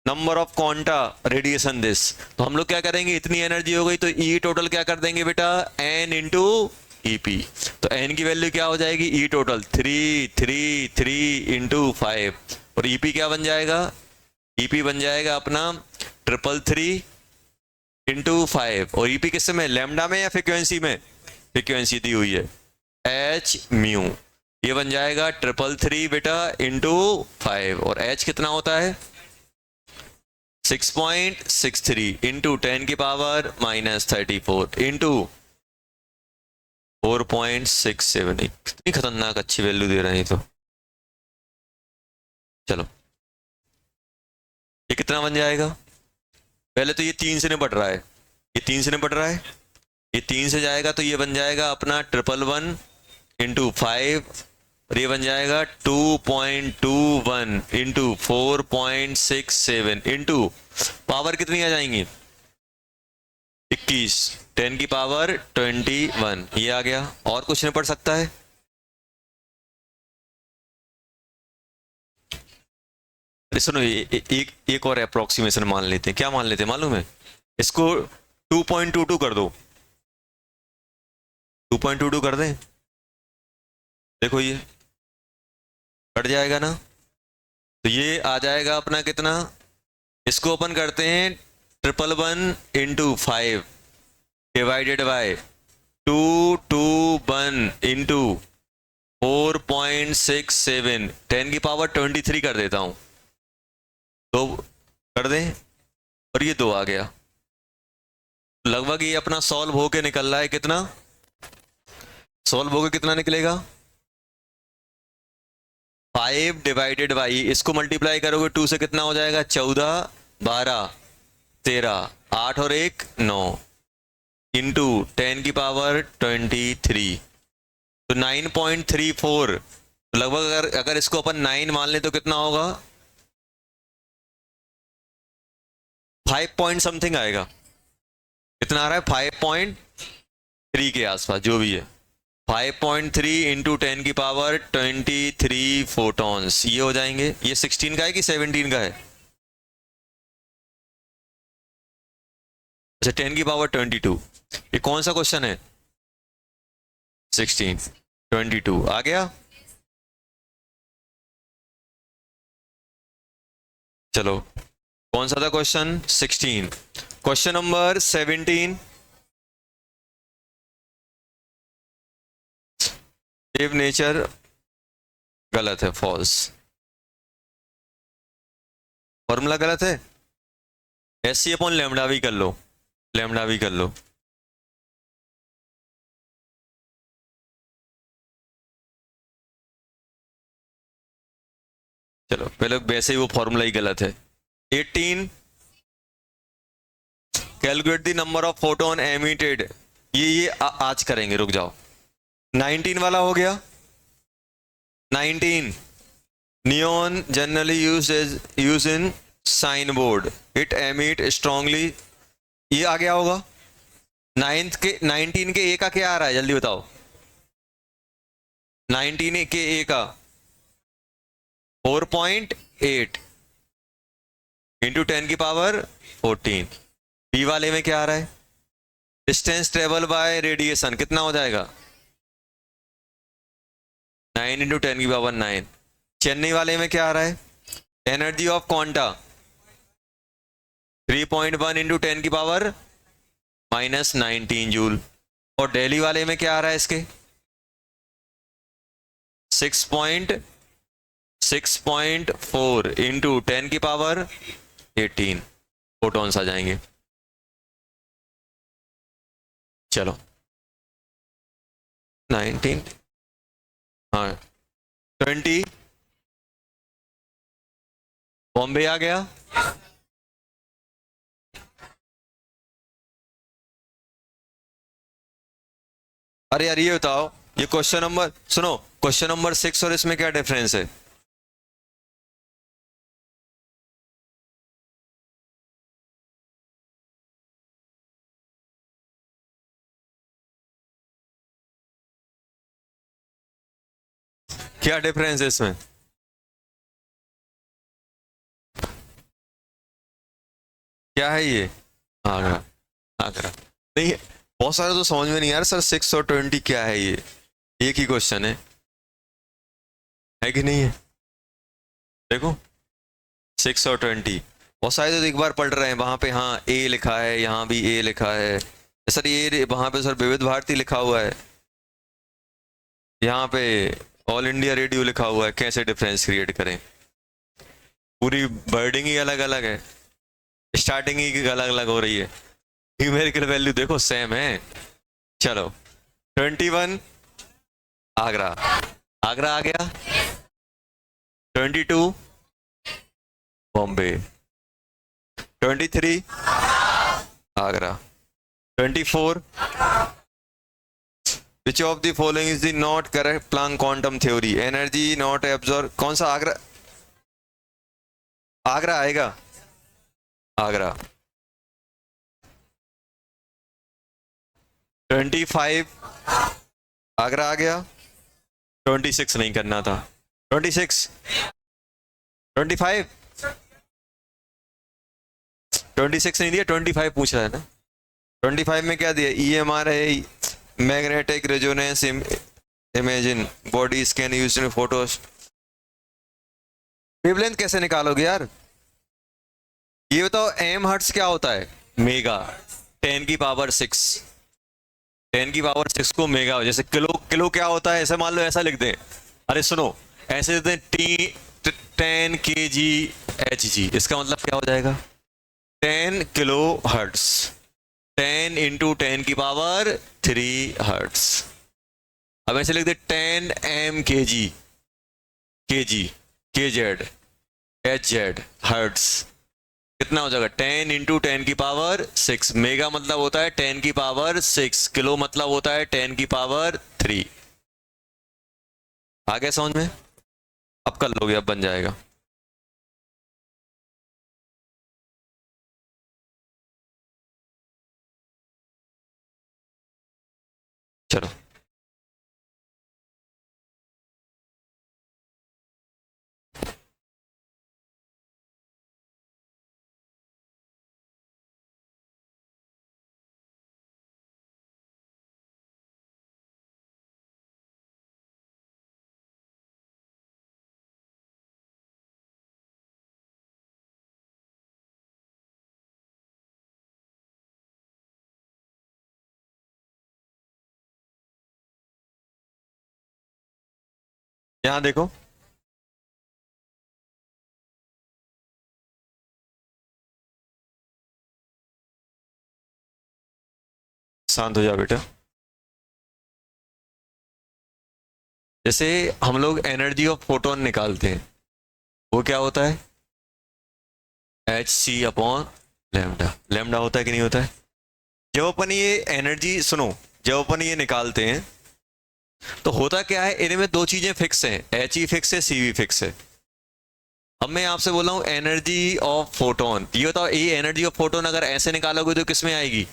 number of quanta radiation this. तो हम लोग क्या करेंगे, इतनी एनर्जी हो गई तो ई टोटल क्या कर देंगे बेटा, एन इंटू ई पी। तो एन की वैल्यू क्या हो जाएगी, ई टोटल 333 इंटू 5, और ईपी क्या बन जाएगा, ईपी बन जाएगा अपना 333 इंटू 5। और ईपी किस में, लैम्डा में या फ्रीक्वेंसी में, फ्रीक्वेंसी दी हुई है एच म्यू, ये बन जाएगा 333 बेटा इंटू 5। और एच कितना होता है 6.63 इंटू 10 की पावर -34 इंटू 4.67। कितनी खतरनाक अच्छी वैल्यू दे रहे हैं तो। चलो ये कितना बन जाएगा, पहले तो ये 3 से निपट रहा है, ये 3 से निपट रहा है, ये 3 से जाएगा तो ये बन जाएगा अपना 111 इंटू 5, और ये बन जाएगा 2.21 इंटू 4.67 इंटू पावर कितनी आ जाएंगी 21, 10 की पावर 21, ये आ गया। और कुछ नहीं पढ़ सकता है, सुनो एक और अप्रोक्सीमेशन मान लेते हैं, क्या मान लेते हैं मालूम है, इसको 2.22 कर दो, 2.22 कर दें, देखो ये कट जाएगा ना, तो ये आ जाएगा अपना कितना, इसको ओपन करते हैं 111 इंटू 5 डिवाइडेड बाय 221 इंटू 4.67, 10 की पावर 23 कर देता हूं, तो कर दें, और ये 2 आ गया, लगभग ये अपना सॉल्व होके निकल रहा है, कितना सॉल्व होके कितना निकलेगा 5 डिवाइडेड बाई, इसको मल्टीप्लाई करोगे 2 से कितना हो जाएगा 14, 12, 13, 8 और 1 9 इंटू 10 की पावर 23, तो 9.34, तो लगभग अगर इसको अपन 9 मान ले तो कितना होगा 5 पॉइंट समथिंग आएगा, कितना आ रहा है 5.3 के आसपास जो भी है, 5.3 इंटू 10 की पावर 23 फोटॉन्स, ये हो जाएंगे। ये 16 का है कि 17 का है, अच्छा 10 की पावर 22, ये कौन सा क्वेश्चन है 16, 22 आ गया। चलो कौन सा था question 16, question number 17, save nature गलत है, फॉल्स, फॉर्मूला गलत है, एस अपॉन लैम्डा भी कर लो, लैम्डा भी कर लो, चलो पहले वैसे ही वो फॉर्मूला ही गलत है। 18 calculate the number of photon emitted, ये आज करेंगे, रुक जाओ। 19 वाला हो गया, 19 neon generally use in sign board, it emit strongly, ये आ गया होगा। 19 के ए का क्या आ रहा है जल्दी बताओ, 19 के ए का 4.8 इंटू 10 की पावर 14, बी वाले में क्या आ रहा है, डिस्टेंस ट्रेवल बाय रेडिएशन कितना हो जाएगा 9 इंटू 10 की पावर 9, चेन्नई वाले में क्या आ रहा है, एनर्जी ऑफ क्वांटा 3.1 इंटू 10 की पावर -19 जूल, और दिल्ली वाले में क्या आ रहा है इसके 6.4 इंटू 10 की पावर 18 फोटॉन्स आ जाएंगे। चलो 19 हाँ 20 बॉम्बे आ गया, अरे यार ये बताओ, ये क्वेश्चन नंबर सुनो, क्वेश्चन नंबर 6 और इसमें क्या डिफरेंस है? क्या डिफरेंस है इसमें? क्या है ये? आगरा, आगरा नहीं, बहुत सारे तो समझ में नहीं यार सर, 6 और 20 क्या है ये? एक ही क्वेश्चन है कि नहीं है? देखो 6 और 20, बहुत सारे तो एक बार पढ़ रहे हैं वहां पे, हाँ ए लिखा है, यहाँ भी ए लिखा है सर, ये वहां पे सर विविध भारती लिखा हुआ है, यहाँ पे ऑल इंडिया रेडियो लिखा हुआ है, कैसे डिफरेंस क्रिएट करें? पूरी वर्डिंग ही अलग अलग है, स्टार्टिंग ही अलग अलग हो रही है, न्यूमेरिकल वैल्यू देखो सेम है। चलो 21 आगरा, आगरा आ गया। 22 Bombay. 23 Agra. 24 which of the following is the not correct Planck quantum theory? Energy not absorb, कौन सा? आगरा, आगरा आएगा, आगरा। 25 आगरा आ गया। 26 नहीं करना था, 26 25 26 नहीं दिया, 25 पूछ रहा है ना। 25 में क्या दिया? EMR है, magnetic resonance imagine body scan used in photos. Wavelength कैसे निकालोगे यार? ये बताओ एम हर्ट्स क्या होता है? मेगा, 10⁶। 10⁶ को मेगा, जैसे किलो, किलो क्या होता है? ऐसे मान लो, ऐसा लिख दें, अरे सुनो, ऐसे देते हैं 10 kg/Hg, इसका मतलब क्या हो जाएगा? 10 किलो हर्ट्स, 10 × 10⁻³ हर्ट्स। अब ऐसे लिख दे 10 mkg, kg, kz, hz, hertz, कितना हो जाएगा? 10 × 10⁶। मेगा मतलब होता है 10⁶, किलो मतलब होता है 10⁻³। आ गया समझ में? अब कर लोगे, अब बन जाएगा। चलो यहां देखो, शांत हो जा बेटा। जैसे हम लोग एनर्जी ऑफ फोटोन निकालते हैं, वो क्या होता है? Hc/λ। लैम्डा होता है कि नहीं होता है? जब अपन ये एनर्जी, सुनो, जब अपन ये निकालते हैं तो होता क्या है, इनमें दो चीजें फिक्स हैं, He फिक्स है, Cv फिक्स है। अब मैं आपसे बोल रहा हूं एनर्जी ऑफ फोटोन, ये बताओ, ये एनर्जी ऑफ फोटोन अगर ऐसे निकालोगे तो किस में आएगी?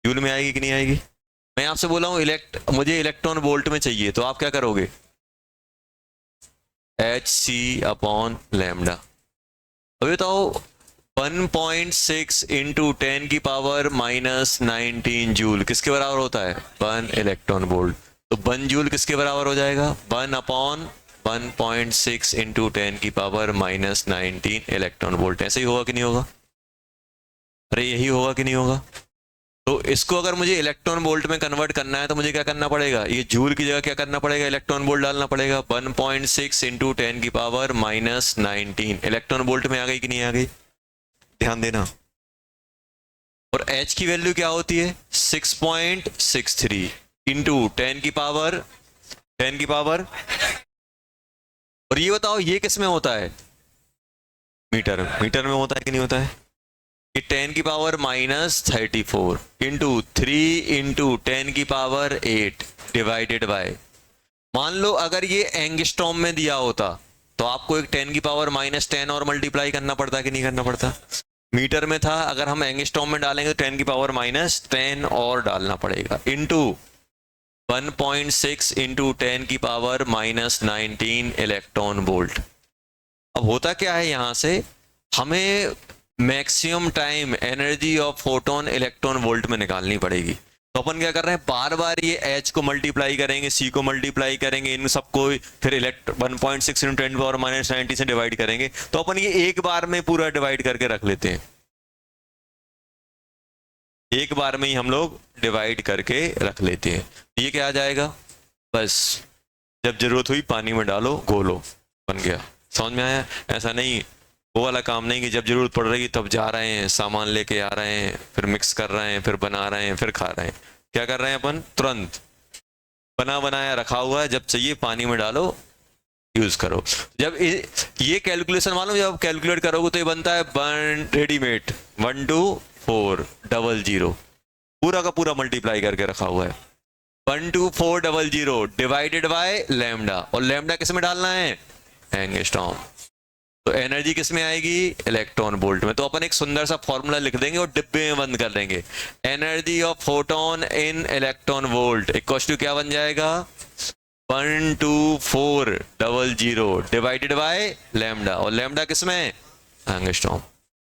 जूल में आएगी कि नहीं आएगी? मैं आपसे बोला हूं मुझे इलेक्ट्रॉन वोल्ट में चाहिए, तो आप क्या करोगे? Hc/λ। अभी बताओ 1.6 × 10⁻⁻19 जूल किसके बराबर होता है? 1 इलेक्ट्रॉन वोल्ट। तो 1 जूल किसके बराबर हो जाएगा? 1/1.6 × 10⁻⁻19 इलेक्ट्रॉन वोल्ट। ऐसे ही होगा कि नहीं होगा? अरे यही होगा कि नहीं होगा? तो इसको अगर मुझे इलेक्ट्रॉन वोल्ट में कन्वर्ट करना है तो मुझे क्या करना पड़ेगा? ये जूल की जगह क्या करना पड़ेगा? इलेक्ट्रॉन वोल्ट डालना पड़ेगा। 1.6 × 10⁻⁻19 इलेक्ट्रॉन वोल्ट में आ गई कि नहीं आ गई? ध्यान देना। और H की वैल्यू क्या होती है? 6.63 इंटू 10⁻। और ये बताओ ये किस में होता है? मीटर, मीटर में होता है कि नहीं होता है? कि 10 की पावर -34 इंटू 3 इंटू 10 की पावर 8 डिवाइडेड बाय, मान लो अगर ये एंगस्ट्रॉम में दिया होता तो आपको एक 10 की पावर -10 और मल्टीप्लाई करना पड़ता कि नहीं करना पड़ता? मीटर में था, अगर हम एंगस्ट्रॉम में डालेंगे तो 10 की पावर -10 और डालना पड़ेगा इंटू 1.6 इंटू 10 की पावर -19 इलेक्ट्रॉन वोल्ट। अब होता क्या है, यहां से हमें maximum time energy of photon electron volt में निकालनी पड़ेगी। तो अपन क्या कर रहे हैं, बार बार ये H को मल्टीप्लाई करेंगे, C को मल्टीप्लाई करेंगे, इन सबको फिर 1.6 इंटू 10 पावर -90 से डिवाइड करेंगे। तो अपन ये एक बार में पूरा डिवाइड करके रख लेते हैं, एक बार में ही हम लोग डिवाइड करके रख लेते हैं। ये क्या आ जाएगा, बस जब जरूरत हुई पानी में डालो घोलो, बन गया। समझ में आया? ऐसा नहीं, वो वाला काम नहीं कि जब जरूरत पड़ रही तब जा रहे हैं, सामान लेके आ रहे हैं, फिर मिक्स कर रहे हैं, फिर बना रहे हैं, फिर खा रहे हैं। क्या कर रहे हैं अपन, तुरंत बना बनाया रखा हुआ है, जब चाहिए पानी में डालो यूज करो। जब ये कैलकुलेशन मालूम, जब कैलकुलेट करोगे तो ये बनता है रेडीमेड 12400, पूरा का पूरा मल्टीप्लाई करके रखा हुआ है। 12400 डिवाइडेड बाय लैम्डा, और लैम्डा किस में डालना है, एंगस्ट्रॉम। तो एनर्जी किस में आएगी, इलेक्ट्रॉन वोल्ट में। तो अपन एक सुंदर सा फॉर्मूला लिख देंगे और डिब्बे में बंद कर देंगे। Energy of photon in electron volt equal to क्या बन जाएगा, 12400 डिवाइडेड बाय लैम्डा, और लैम्डा किस में, एंगस्ट्रॉम।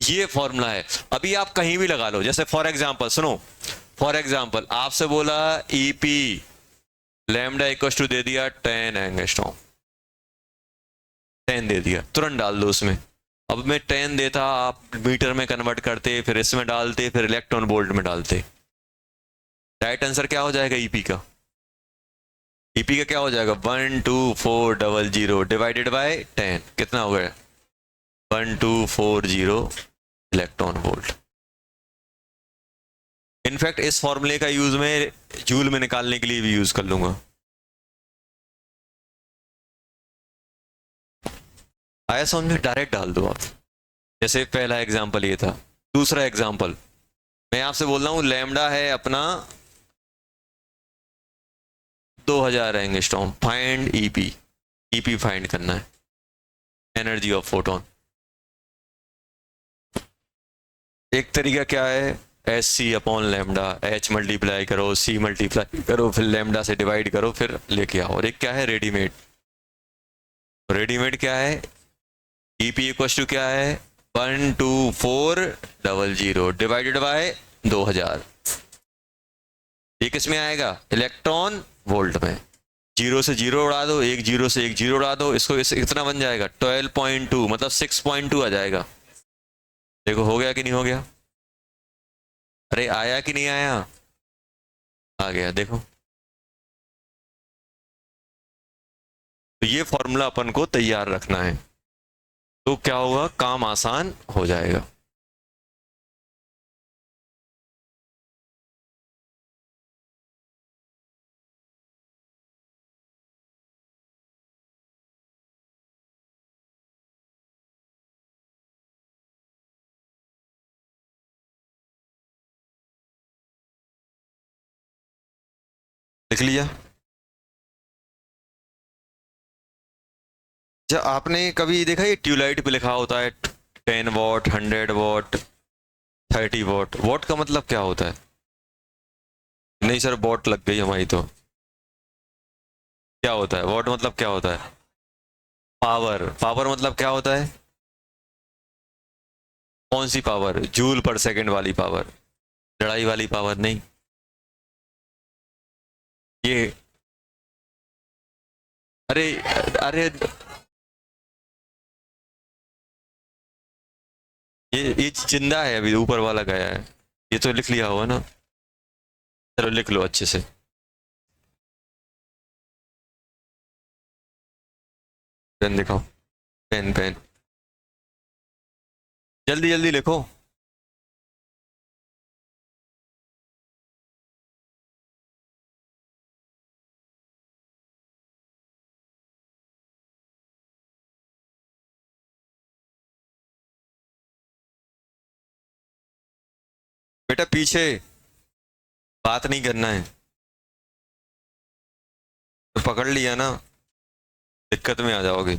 ये फॉर्मूला है। अभी आप कहीं भी लगा लो, जैसे फॉर एग्जांपल सुनो, फॉर एग्जांपल आपसे बोला ईपी लैम्डा इक्वल टू दे दिया 10 एंगस्ट्रॉम, 10 दे दिया, तुरंत डाल दो उसमें। अब मैं 10 देता, आप मीटर में कन्वर्ट करते, फिर इसमें डालते, फिर इलेक्ट्रॉन वोल्ट में डालते। राइट आंसर क्या हो जाएगा ईपी का, ईपी का क्या हो जाएगा, 12400 डिवाइडेड बाय 10, कितना हो गया, 1240 इलेक्ट्रॉन वोल्ट। इनफैक्ट इस फॉर्मूले का यूज मैं जूल में निकालने के लिए भी यूज कर लूंगा। आया समझ में, डायरेक्ट डाल दो आप। जैसे पहला एग्जांपल ये था, दूसरा एग्जांपल मैं आपसे बोल रहा हूं लैम्डा है अपना 2000 angstrom, find E P, E P find करना है, एनर्जी ऑफ फोटोन। एक तरीका क्या है, एच सी अपॉन लैम्डा, एच मल्टीप्लाई करो, सी मल्टीप्लाई करो, फिर लैम्डा से डिवाइड करो, फिर लेके आओ। और एक क्या है, रेडीमेड। रेडीमेड क्या है, ईपी इक्वल टू क्या है, 12400 डिवाइडेड बाय 2000। ये किस में आएगा, इलेक्ट्रॉन वोल्ट में। जीरो से जीरो उड़ा दो, एक जीरो से एक जीरो उड़ा दो, इसको कितना बन जाएगा, 12.2, मतलब 6.2 आ जाएगा। देखो हो गया कि नहीं हो गया, अरे आया कि नहीं आया, आ गया। देखो तो ये फॉर्मूला अपन को तैयार रखना है, तो क्या होगा, काम आसान हो जाएगा। लिख लिया। जब आपने कभी देखा ये ट्यूबलाइट पे लिखा होता है 10 वॉट, 100 वॉट, 30 वॉट, वॉट का मतलब क्या होता है, नहीं सर वॉट लग गई हमारी तो, क्या होता है वॉट मतलब क्या होता है, पावर। पावर मतलब क्या होता है, कौन सी पावर, जूल पर सेकंड वाली पावर, लड़ाई वाली पावर नहीं। ये अरे, अरे ये जिंदा है, अभी ऊपर वाला गया है, ये तो लिख लिया हुआ ना। चलो लिख लो अच्छे से। पेन दिखाओ, पेन पेन, जल्दी जल्दी लिखो। बेटा पीछे बात नहीं करना है, तो पकड़ लिया ना, दिक्कत में आ जाओगे।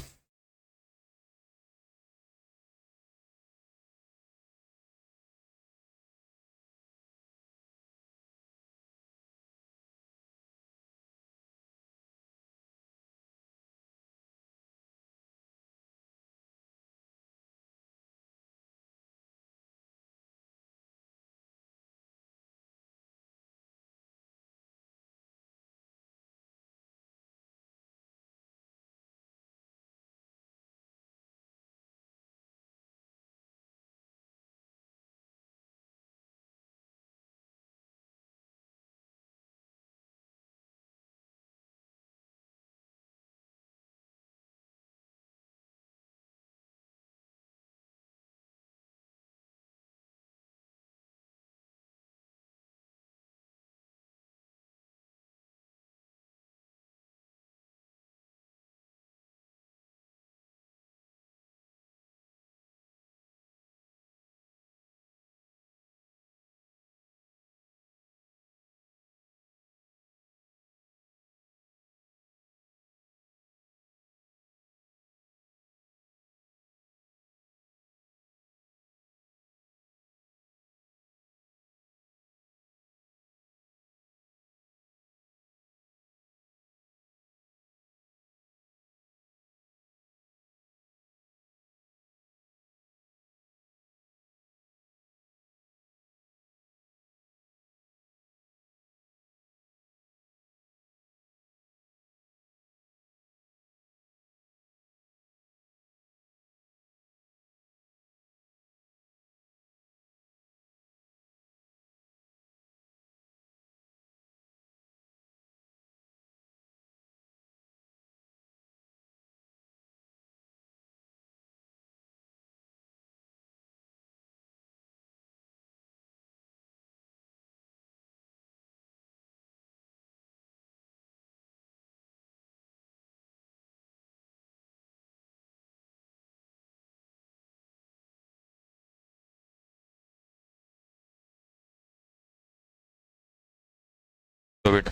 तो बेटा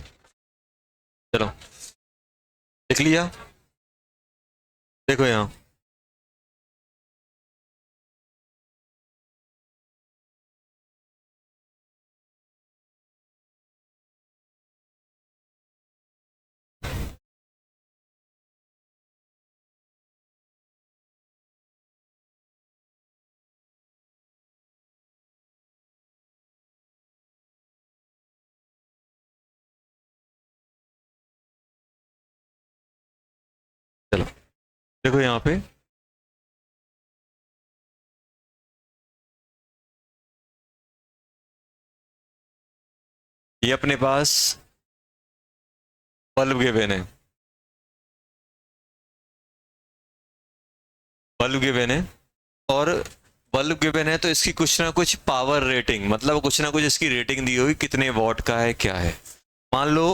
चलो, देख लिया, देखो यहाँ, चलो देखो यहाँ पे, ये अपने पास बल्ब गिवन है, बल्ब गिवन है, और बल्ब गिवन है तो इसकी कुछ ना कुछ पावर रेटिंग, मतलब कुछ ना कुछ इसकी रेटिंग दी हुई, कितने वॉट का है क्या है। मान लो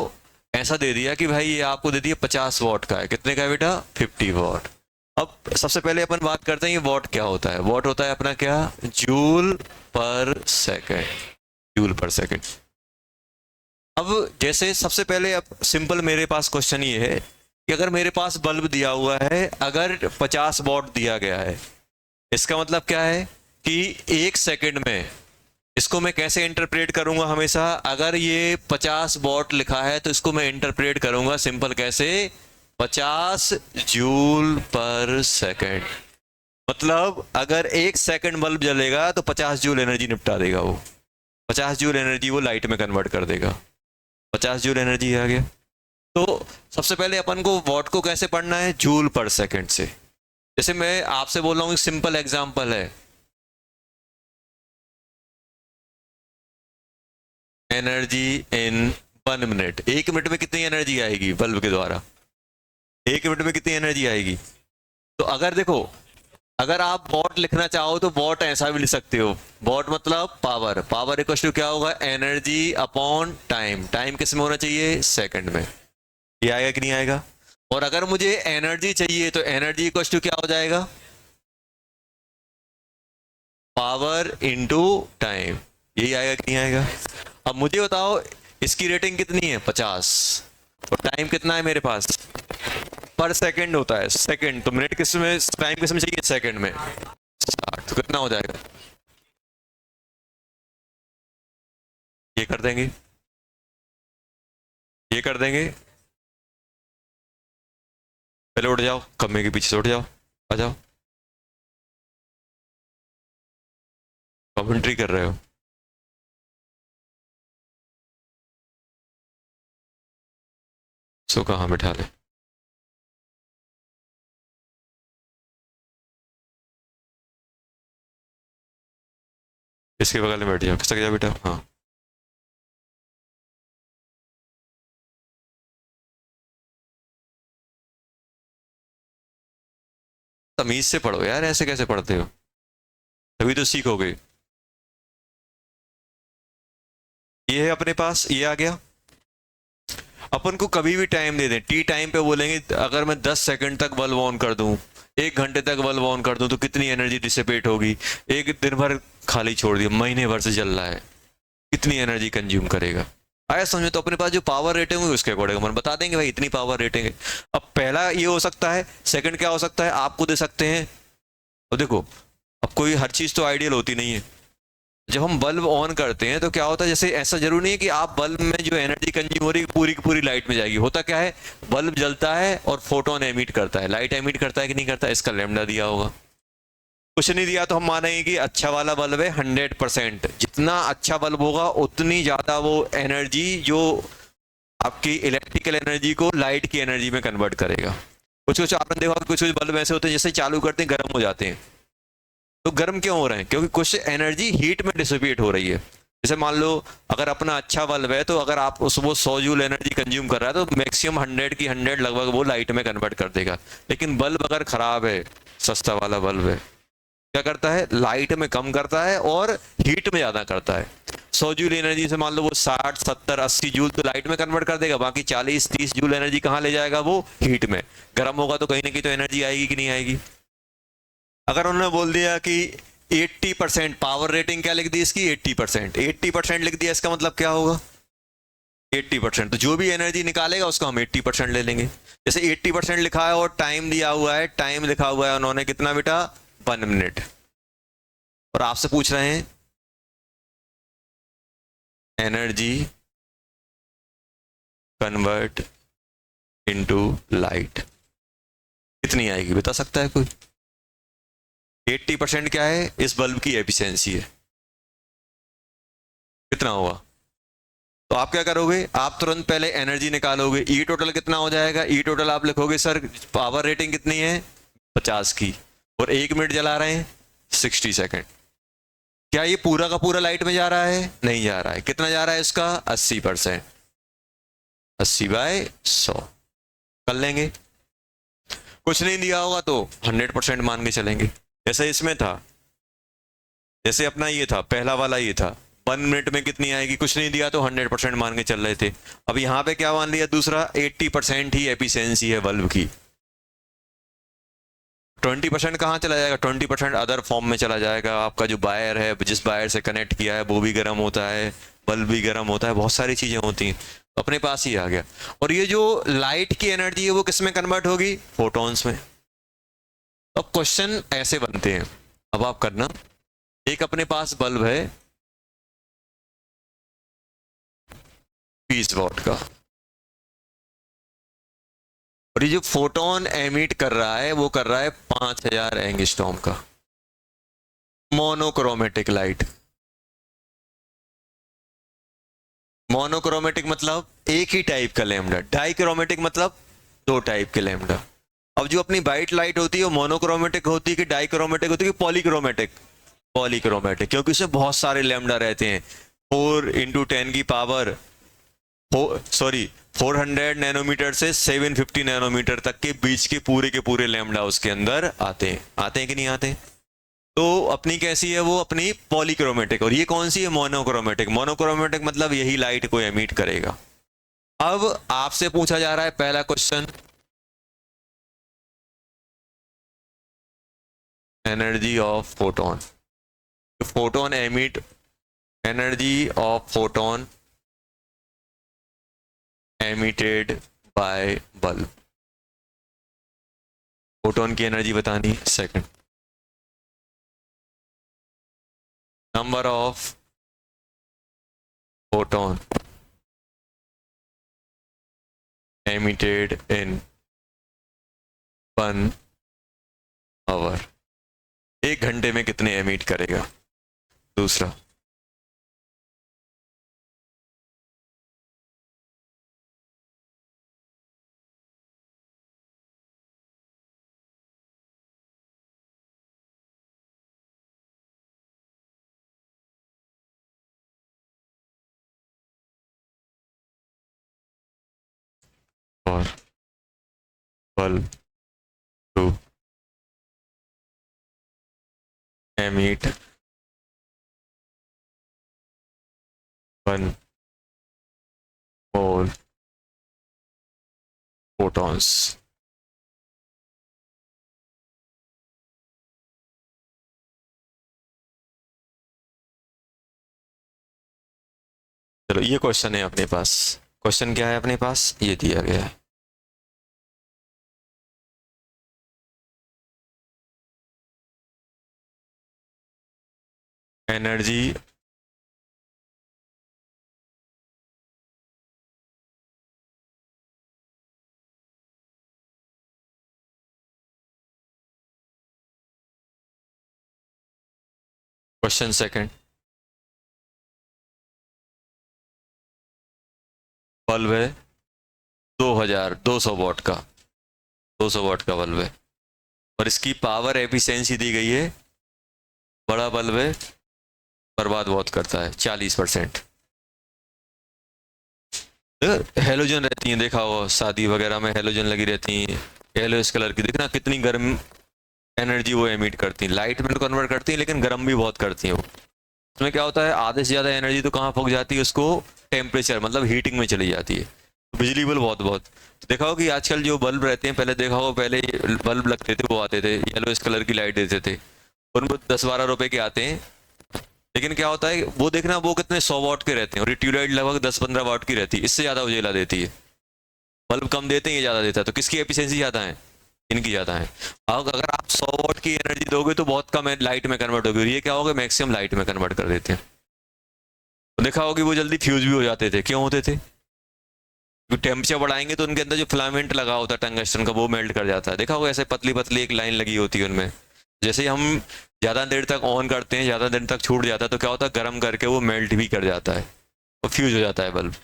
ऐसा दे दिया कि भाई ये आपको दे दिया 50 वॉट का है, कितने का है बेटा 50 वॉट। अब सबसे पहले अपन बात करते हैं ये वॉट क्या होता है। वॉट होता है अपना क्या, जूल पर सेकेंड, जूल पर सेकेंड। अब जैसे सबसे पहले अब सिंपल मेरे पास क्वेश्चन ये है कि अगर मेरे पास बल्ब दिया हुआ है, अगर 50 वॉट दिया गया है, इसका मतलब क्या है कि 1 सेकंड में इसको मैं कैसे इंटरप्रेट करूंगा। हमेशा अगर ये 50 वॉट लिखा है तो इसको मैं इंटरप्रेट करूंगा सिंपल कैसे, 50 जूल पर सेकंड। मतलब अगर 1 सेकंड बल्ब जलेगा तो 50 जूल एनर्जी निपटा देगा, वो 50 जूल एनर्जी वो लाइट में कन्वर्ट कर देगा। 50 जूल एनर्जी आ गया। तो सबसे पहले अपन को वॉट को कैसे पढ़ना है, जूल पर सेकंड से। जैसे मैं आपसे बोल रहा हूँ, सिंपल एग्जांपल है, एनर्जी इन 1 मिनट। 1 मिनट में कितनी एनर्जी आएगी बल्ब के द्वारा, 1 मिनट में कितनी एनर्जी आएगी। तो अगर देखो, अगर आप वॉट लिखना चाहो तो वॉट ऐसा भी लिख सकते हो, वॉट मतलब पावर, पावर इक्वल टू क्या होगा, एनर्जी अपॉन टाइम। टाइम किस में होना चाहिए, सेकंड में। ये आएगा कि नहीं आएगा। और अगर मुझे एनर्जी चाहिए तो एनर्जी इक्वल टू क्या हो जाएगा, पावर इनटू टाइम। यही आएगा कि नहीं आएगा? अब मुझे बताओ इसकी रेटिंग कितनी है? 50। और टाइम कितना है मेरे पास? पर सेकंड होता है, सेकंड। तो मिनट किस में, टाइम किस में चाहिए? सेकंड में। 60। तो कितना हो जाएगा? ये कर देंगे, ये कर देंगे। पहले उठ जाओ, कम्मे के पीछे से उठ जाओ, आ जाओ। कमेंट्री कर रहे हो? सो कहाँ बिठा ले? इसके बगल में बैठ जाओ, किसक जाओ बेटा। हाँ, तमीज से पढ़ो यार, ऐसे कैसे पढ़ते हो? तभी तो सीखोगे। ये है अपने पास, ये आ गया। अपन को कभी भी टाइम दे दें, टी टाइम पे बोलेंगे अगर मैं 10 सेकंड तक बल्ब ऑन कर दूं, 1 घंटे तक बल्ब ऑन कर दूं, तो कितनी एनर्जी डिसिपेट होगी। एक दिन भर खाली छोड़ दिया, महीने भर से जल रहा है, कितनी एनर्जी कंज्यूम करेगा। आया समझे? तो अपने पास जो पावर रेटिंग होगी उसके अकॉर्डिंग हम बता देंगे भाई इतनी पावर रेटिंग है। अब पहला ये हो सकता है, सेकंड क्या हो सकता है, आपको दे सकते हैं। तो देखो, अब कोई हर चीज तो आइडियल होती नहीं है। जब हम बल्ब ऑन करते हैं तो क्या होता है, जैसे ऐसा जरूरी नहीं है कि आप बल्ब में जो एनर्जी कंज्यूम हो रही है पूरी की पूरी लाइट में जाएगी। होता क्या है, बल्ब जलता है और फोटोन एमिट करता है। लाइट एमिट करता है कि नहीं करता? इसका लैम्डा दिया होगा। कुछ नहीं दिया तो हम मानेंगे कि अच्छा वाला बल्ब है 100%। जितना अच्छा बल्ब होगा उतनी ज्यादा वो एनर्जी जो आपकी इलेक्ट्रिकल एनर्जी को लाइट की एनर्जी में कन्वर्ट करेगा। कुछ कुछ आपने देखा, कुछ कुछ बल्ब ऐसे होते हैं जैसे चालू करते हैं गर्म हो जाते हैं। तो गर्म क्यों हो रहे हैं? क्योंकि कुछ एनर्जी हीट में डिसिपेट हो रही है। जैसे मान लो अगर अपना अच्छा बल्ब है तो अगर आप उस वो 100 जूल एनर्जी कंज्यूम कर रहा है तो मैक्सिमम 100 की 100 लगभग वो लाइट में कन्वर्ट कर देगा। लेकिन बल्ब अगर खराब है, सस्ता वाला बल्ब है, क्या करता है, लाइट में कम करता है और हीट में ज्यादा करता है। 100 जूल एनर्जी से मान लो वो 60 70 80 जूल तो लाइट में कन्वर्ट कर देगा, बाकी 40 30 जूल एनर्जी कहाँ ले जाएगा? वो हीट में। गर्म होगा तो कहीं ना कहीं तो एनर्जी आएगी कि नहीं आएगी? अगर उन्होंने बोल दिया कि 80% पावर रेटिंग, क्या लिख दी इसकी? 80%। 80% लिख दिया, इसका मतलब क्या होगा? 80%। तो जो भी एनर्जी निकालेगा उसको हम 80% ले लेंगे। जैसे 80% लिखा है और टाइम दिया हुआ है, टाइम लिखा हुआ है उन्होंने कितना बेटा? 1 मिनट। और आपसे पूछ रहे हैं एनर्जी कन्वर्ट इनटू लाइट कितनी आएगी, बता सकता है कोई? 80% क्या है, इस बल्ब की एफिशिएंसी है, कितना होगा? तो आप क्या करोगे, आप तुरंत पहले एनर्जी निकालोगे। ई टोटल कितना हो जाएगा? ई टोटल आप लिखोगे सर पावर रेटिंग कितनी है? 50 की, और 1 मिनट जला रहे हैं 60 सेकेंड। क्या ये पूरा का पूरा लाइट में जा रहा है? नहीं जा रहा है। कितना जा रहा है इसका? 80%। 80/100 कर लेंगे। कुछ नहीं दिया होगा तो 100% मान के चलेंगे। जैसे इसमें था, जैसे अपना ये था पहला वाला, ये था 1 मिनट में कितनी आएगी, कुछ नहीं दिया तो 100% मान के चल रहे थे। अब यहाँ पे क्या मान लिया? दूसरा 80% ही एफिशिएंसी है बल्ब की। 20% कहाँ चला जाएगा? 20% अदर फॉर्म में चला जाएगा। आपका जो वायर है, जिस वायर से कनेक्ट किया है वो भी गर्म होता है, बल्ब भी गर्म होता है, बहुत सारी चीजें होती हैं। तो अपने पास ही आ गया। और ये जो लाइट की एनर्जी है वो किस में कन्वर्ट होगी? फोटॉन्स में। अब क्वेश्चन ऐसे बनते हैं, अब आप करना। एक अपने पास बल्ब है 20 वॉट का, और ये जो फोटोन एमिट कर रहा है वो कर रहा है 5000 एंगस्ट्रॉम का मोनोक्रोमेटिक लाइट। मोनोक्रोमेटिक मतलब एक ही टाइप का लैम्डा, डाइक्रोमेटिक मतलब 2 टाइप के लैम्डा। अब जो अपनी वाइट लाइट होती है वो मोनोक्रोमेटिक होती है कि डाइक्रोमेटिक होती है कि पॉलीक्रोमेटिक? पॉलीक्रोमेटिक, क्योंकि उसमें बहुत सारे लैम्डा रहते हैं। 4 × 10 की पावर 400 नैनोमीटर से 750 नैनोमीटर तक के बीच के पूरे लैम्डा उसके अंदर आते हैं कि नहीं आते? तो अपनी कैसी है वो? अपनी पॉलीक्रोमेटिक। और ये कौन सी है? मोनोक्रोमेटिक। मोनोक्रोमेटिक मतलब यही लाइट को एमिट करेगा। अब आपसे पूछा जा रहा है पहला question, energy of photon. Photon emit energy of photon emitted by bulb, photon की एनर्जी बतानी। Second, number of photon emitted in 1 hour, 1 घंटे में कितने एमिट करेगा। दूसरा, और bulb to emit 1 mole photons. चलो ये क्वेश्चन है अपने पास। क्वेश्चन क्या है अपने पास, ये दिया गया है। एनर्जी क्वेश्चन सेकंड, बल्ब है 2200 वॉट का, 200 वॉट का बल्ब है और इसकी पावर एफिशिएंसी दी गई है, बड़ा बल्ब है, बर्बाद बहुत करता है 40%। हेलोजन रहती हैं, देखा हो शादी वगैरह में हेलोजन लगी रहती हैं, येलोइश कलर की, देखना कितनी गर्म एनर्जी वो एमिट करती हैं, लाइट में तो कन्वर्ट करती हैं लेकिन गर्म भी बहुत करती हैं वो। उसमें क्या होता है, आधे से ज़्यादा एनर्जी तो कहाँ पहुँच जाती है, उसको टेम्परेचर मतलब हीटिंग में चली जाती है, बिजली बिल बहुत बहुत। तो देखा हो कि आजकल जो बल्ब रहते हैं, पहले देखा हो, पहले बल्ब लगते थे वो आते थे येलोइश कलर की लाइट देते थे, उनको 10-12 रुपए के आते हैं, लेकिन क्या होता है वो देखना वो कितने 100 वॉट के रहते हैं और ये ट्यूबलाइट लगभग 10-15 वॉट की रहती है, इससे ज़्यादा उजेला देती है। बल्ब कम देते हैं, ये ज़्यादा देता है, तो किसकी एफिशिएंसी ज़्यादा है, इनकी ज़्यादा है। अब अगर आप 100 वॉट की एनर्जी दोगे तो बहुत कम लाइट में कन्वर्ट होगी, और ये क्या होगा, मैक्सिमम लाइट में कन्वर्ट कर देते हैं। तो देखा होगा कि वो जल्दी फ्यूज भी हो जाते थे, क्यों होते थे, क्योंकि टेम्परेचर बढ़ाएंगे तो उनके अंदर जो फिलामेंट लगा होता है टंगस्टन का वो मेल्ट कर जाता है। देखा होगा ऐसे पतली पतली एक लाइन लगी होती है उनमें, जैसे ही हम ज़्यादा देर तक ऑन करते हैं, ज़्यादा देर तक छूट जाता है, तो क्या होता है, गर्म करके वो मेल्ट भी कर जाता है और फ्यूज हो जाता है बल्ब।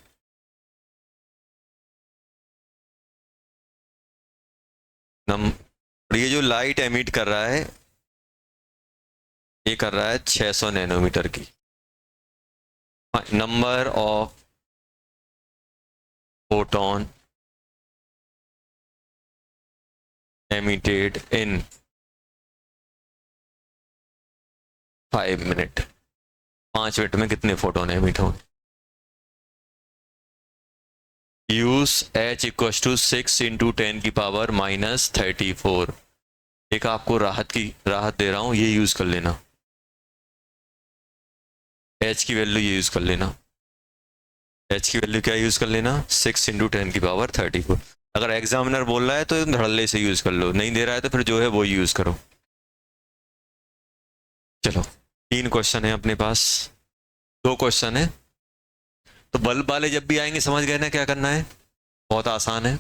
नम और ये जो लाइट एमिट कर रहा है, ये कर रहा है 600 नैनोमीटर की। Number of photon emitted in 5 minute, 5 minute में कितने फोटोन एमिट होंगे। Use H equals to 6 × 10⁻⁻34। एक आपको राहत दे रहा हूं, ये यूज कर लेना, एच की वैल्यू ये यूज कर लेना। एच की वैल्यू क्या यूज कर लेना, 6 × 10⁻34। अगर एग्जामिनर बोल रहा है तो धड़ल्ले से यूज कर लो, नहीं दे रहा है तो फिर जो है वो यूज करो। चलो 3 क्वेश्चन है अपने पास, 2 क्वेश्चन है। तो बल्ब वाले जब भी आएंगे समझ गए ना क्या करना है, बहुत आसान है।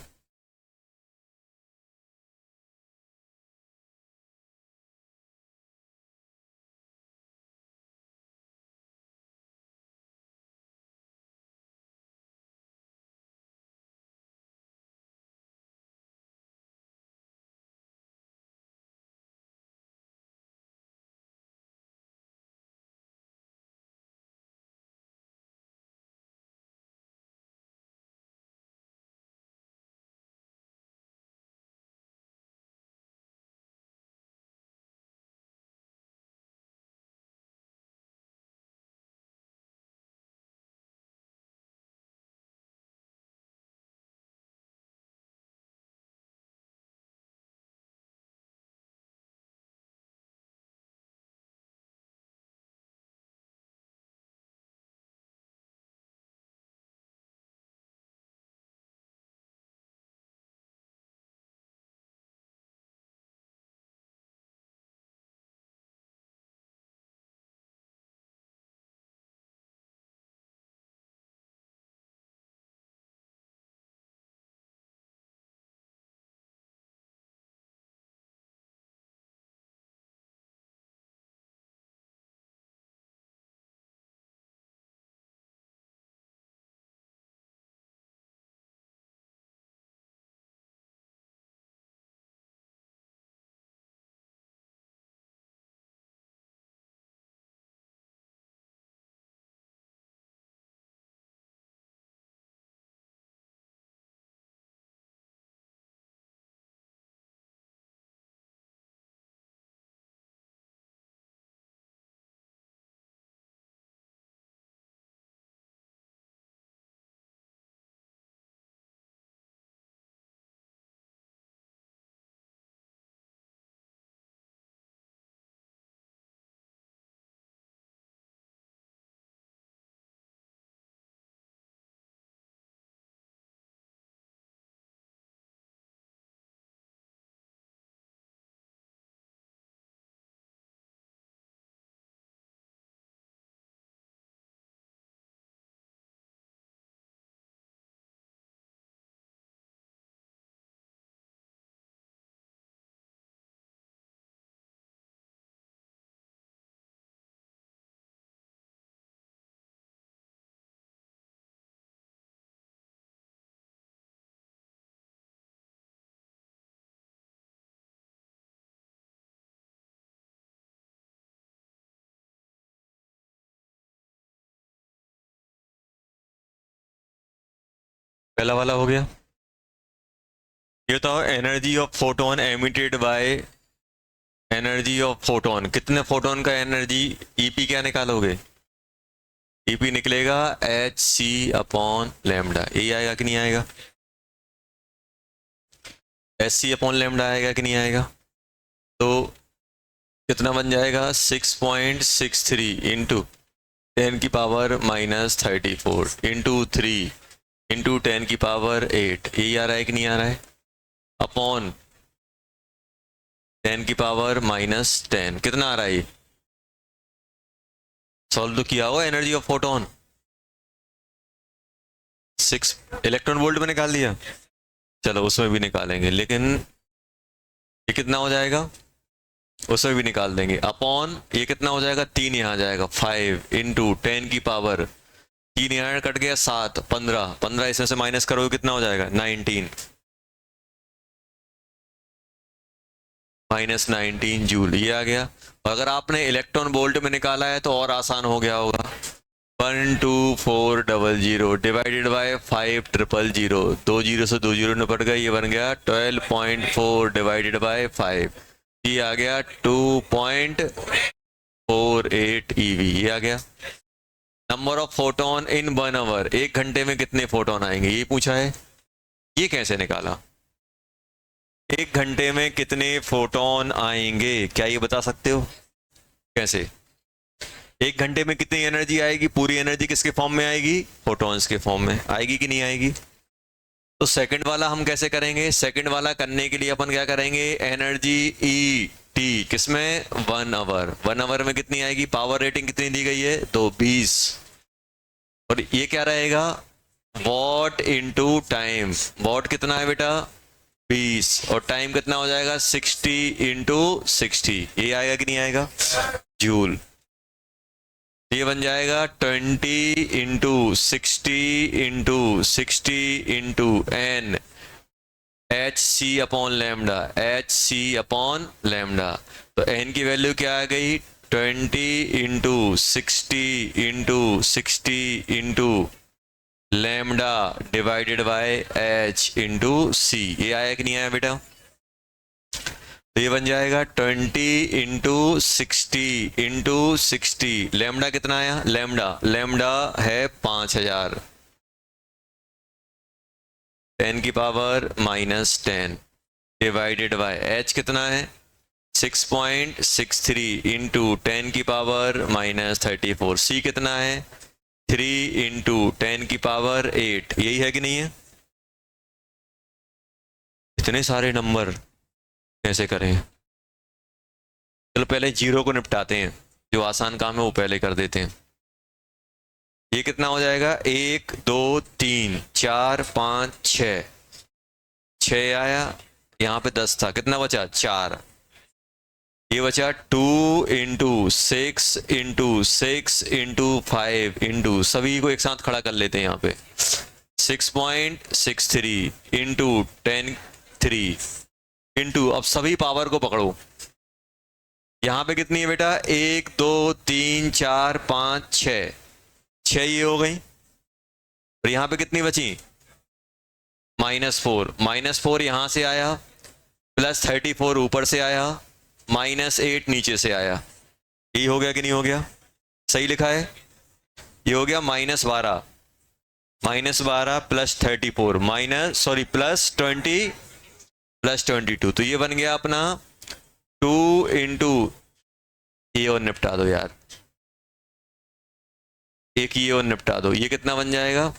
पहला वाला हो गया। ये तो energy of photon emitted by energy of photon, कितने फोटोन का एनर्जी, ईपी क्या निकालोगे, ईपी निकलेगा एच सी अपॉन लैम्डा, यही आएगा कि नहीं आएगा, एच सी अपॉन लैम्डा आएगा कि नहीं आएगा। तो कितना बन जाएगा 6.63 इंटू 10 की पावर -34 इंटू 3 इंटू 10 की पावर 8, यही आ रहा है कि नहीं आ रहा है, अपॉन 10 की पावर -10, कितना आ रहा है ये, सॉल्व तो किया हो energy of photon, 6 electron volt में निकाल दिया, चलो उसमें भी निकालेंगे, लेकिन ये कितना हो जाएगा, उसमें भी निकाल देंगे, अपॉन ये कितना हो जाएगा, 3 यहाँ जाएगा, 5 इंटू 10 की पावर, 3 यहाँ कट गया 7, 15, 15 इसमें से माइनस करोगे कितना हो जाएगा 19, -19 जूल, ये आ गया। और अगर आपने इलेक्ट्रॉन वोल्ट में निकाला है तो और आसान हो गया होगा, 12400 डिवाइडेड बाय 5000, 2 जीरो से 2 जीरो निपट गए, ये बन गया 12.4 डिवाइडेड बाय 5, ये आ गया 2.48 EV, ये आ गया। Number of photon in 1 hour, 1 घंटे में कितने फोटोन आएंगे ये पूछा है, ये कैसे निकाला, 1 घंटे में कितने फोटोन आएंगे, क्या ये बता सकते हो कैसे, 1 घंटे में कितनी एनर्जी आएगी, पूरी एनर्जी किसके फॉर्म में आएगी, फोटॉन्स के फॉर्म में आएगी कि नहीं आएगी। तो सेकंड वाला हम कैसे करेंगे, सेकंड वाला करने के लिए अपन क्या करेंगे, एनर्जी ई टी किसमें 1 आवर, 1 आवर में कितनी आएगी, पावर रेटिंग कितनी दी गई है तो 20, और ये क्या रहेगा वॉट इनटू टाइम, वॉट कितना है बेटा 20, और टाइम कितना हो जाएगा 60 इंटू 60, ये आएगा कि नहीं आएगा जूल, ये बन जाएगा 20 इंटू 60 इंटू n एच सी अपॉन लैम्डा, एच सी अपॉन लैम्डा, तो n की वैल्यू क्या आ गई 20 into 60 into lambda divided by h into c, ये आया कि नहीं आया बेटा, तो ये बन जाएगा 20 इंटू 60, लैम्डा कितना आया, लैम्डा है 5000, 10 की पावर -10 डिवाइडेड बाय एच कितना है 6.63 इंटू 10 की पावर -34, सी कितना है 3 इंटू 10 की पावर 8, यही है कि नहीं है। इतने सारे नंबर कैसे करें, चलो पहले जीरो को निपटाते हैं, जो आसान काम है वो पहले कर देते हैं। ये कितना हो जाएगा 1 2 3 4 5 6, 6 आया, यहाँ पे 10 था, कितना बचा 4, ये बचा 2 इंटू 6 इंटू 5 इंटू, सभी को एक साथ खड़ा कर लेते हैं यहाँ पे 6.63 इंटू 10 3 इंटू, अब सभी पावर को पकड़ो, यहाँ पे कितनी है बेटा 1 2 3 4 5 6, 6 ये हो गई, और यहाँ पे कितनी बची -4 यहाँ से आया, +34 ऊपर से आया, -8 नीचे से आया, ये हो गया कि नहीं हो गया, सही लिखा है, ये हो गया -12 +22 तो ये बन गया अपना 2 इंटू, ये और निपटा दो यार, एक ये और निपटा दो, ये कितना बन जाएगा,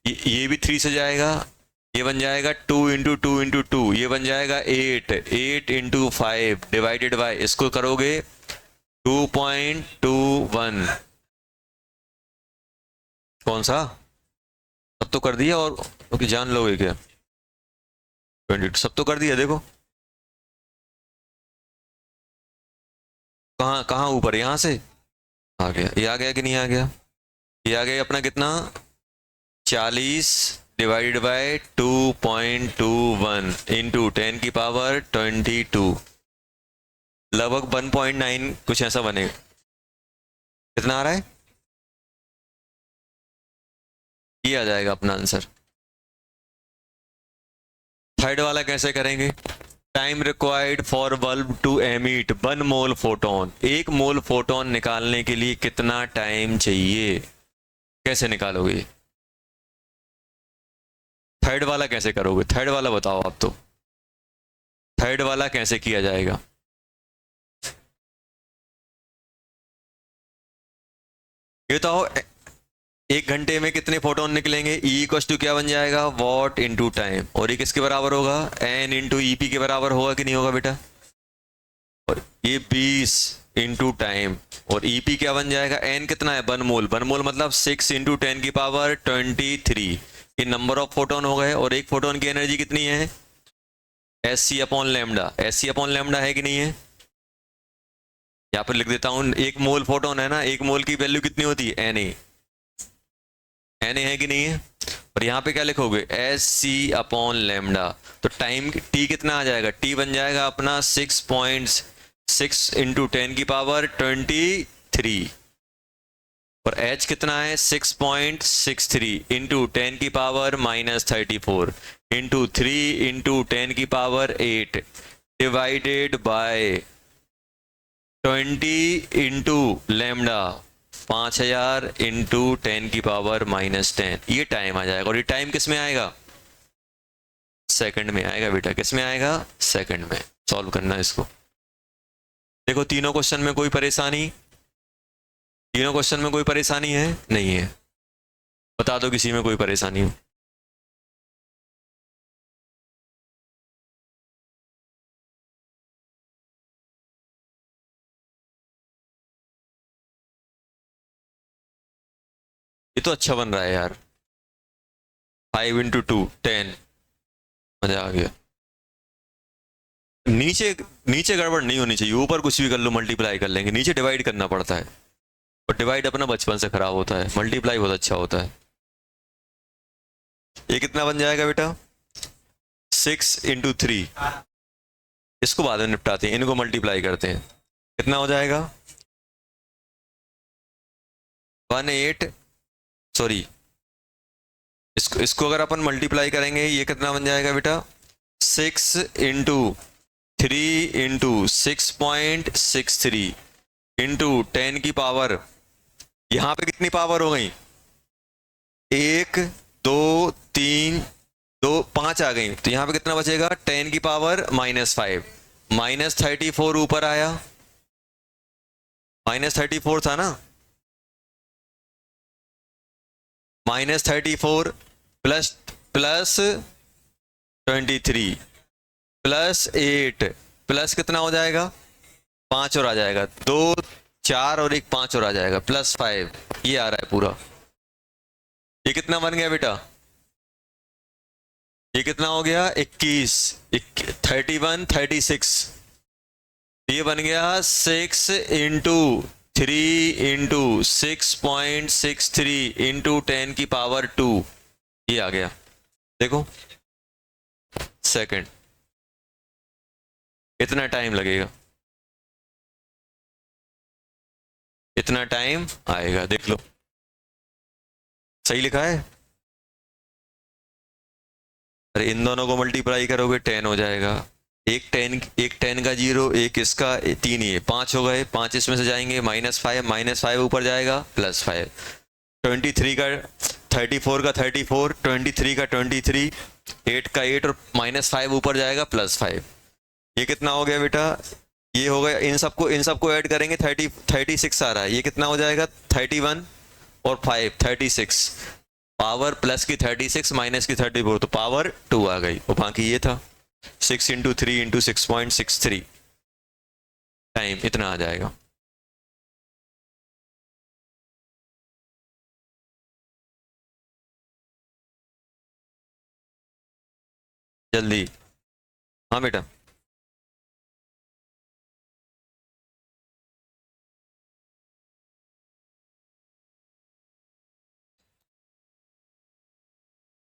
ये भी 3 से जाएगा, ये बन जाएगा 2 इंटू 2, ये बन जाएगा 8 इंटू 5 डिवाइडेड बाय, इसको करोगे 2.21, कौन सा सब तो कर दिया, और जान लोगे क्या 22 सब तो कर दिया, देखो कहाँ कहाँ ऊपर, यहाँ से आ गया, ये आ गया कि नहीं आ गया, ये आ गया अपना कितना 40 डिवाइडेड बाय 2.21 इंटू 10 की पावर 22, लगभग 1.9 कुछ ऐसा बनेगा, कितना आ रहा है, ये आ जाएगा अपना आंसर। थर्ड वाला कैसे करेंगे? Time required for bulb to emit 1 mole photon, 1 mole photon निकालने के लिए कितना टाइम चाहिए? कैसे निकालोगे? थर्ड वाला कैसे करोगे? थर्ड वाला बताओ आप तो, थर्ड वाला कैसे किया जाएगा? ये बताओ, 1 घंटे में कितने फोटोन निकलेंगे? E इक्वल टू क्या बन जाएगा? What into time. और ये किसके बराबर होगा? N इंटू EP के बराबर होगा कि नहीं होगा बेटा? और ये 20 इंटू टाइम, और EP क्या बन जाएगा? N कितना है? 1 मोल। 1 मोल मतलब 6 इंटू 10 की पावर 23। ये नंबर ऑफ फोटोन हो गए। और एक फोटोन की एनर्जी कितनी है? SC upon lambda. SC upon lambda है कि नहीं है? यहाँ पर लिख देता हूँ, 1 मोल फोटोन है ना, 1 मोल की वैल्यू कितनी होती है? Na। Na है कि नहीं है? और यहाँ पे क्या लिखोगे? SC upon lambda. तो टाइम T कितना आ जाएगा? T बन जाएगा अपना 6.6 इंटू 10 की पावर 23। और H कितना है? 6.63 इंटू 10 की पावर -34 इंटू 3 इंटू 10 की power 8 divided by 20 into lambda 5000 into 10 की पावर -10। ये टाइम आ जाएगा। और ये टाइम किस में आएगा? सेकंड में आएगा बेटा। किस में आएगा? सेकंड में। सॉल्व करना है इसको। देखो, तीनों क्वेश्चन में कोई परेशानी? तीनों क्वेश्चन में कोई परेशानी है? नहीं है। बता दो किसी में कोई परेशानी हो। ये तो अच्छा बन रहा है यार। 5 इंटू 2 10। मजा आ गया। नीचे नीचे गड़बड़ नहीं होनी चाहिए, ऊपर कुछ भी कर लो, मल्टीप्लाई कर लेंगे। नीचे डिवाइड करना पड़ता है, और डिवाइड अपना बचपन से खराब होता है, मल्टीप्लाई बहुत अच्छा होता है। ये कितना बन जाएगा बेटा? 6 इंटू 3। इसको बाद में निपटाते हैं, इनको मल्टीप्लाई करते हैं। कितना हो जाएगा? 18, सॉरी, इसको अगर अपन मल्टीप्लाई करेंगे, ये कितना बन जाएगा बेटा? 6 इंटू 3 इंटू 6.63 इंटू 10 की पावर, यहां पे कितनी पावर हो गई? 1 2 3 2 5 आ गई। तो यहां पे कितना बचेगा? 10 की पावर -5। -34 ऊपर आया, -34 था ना, -34 प्लस प्लस 23 प्लस 8 प्लस कितना हो जाएगा? 5 और आ जाएगा, 2 4 और 1 5 और आ जाएगा, +5। ये आ रहा है पूरा। ये कितना बन गया बेटा? ये कितना हो गया? 21 31 36। ये बन गया 6 इंटू 3 इंटू 6.63 इंटू 10 की पावर 2। ये आ गया। देखो, सेकंड। इतना टाइम लगेगा, इतना टाइम आएगा। देख लो, सही लिखा है। अरे इन दोनों को मल्टीप्लाई करोगे 10 हो जाएगा। एक 10 का 0, एक इसका 3, ये 5 हो गए। 5 इसमें से जाएंगे, -5 ऊपर जाएगा, +5। 23 का 34 का 34, 23 का 23, 8 का 8 और -5 ऊपर जाएगा, +5। ये कितना हो गया बेटा? ये हो गया। इन सबको ऐड करेंगे, 36 आ रहा है। ये कितना हो जाएगा? 31 और 5 36। पावर प्लस की 36 माइनस की 34, तो पावर 2 आ गई। और बाकी ये था 6 इंटू 3 इंटू 6.63। टाइम इतना आ जाएगा। जल्दी। हाँ बेटा।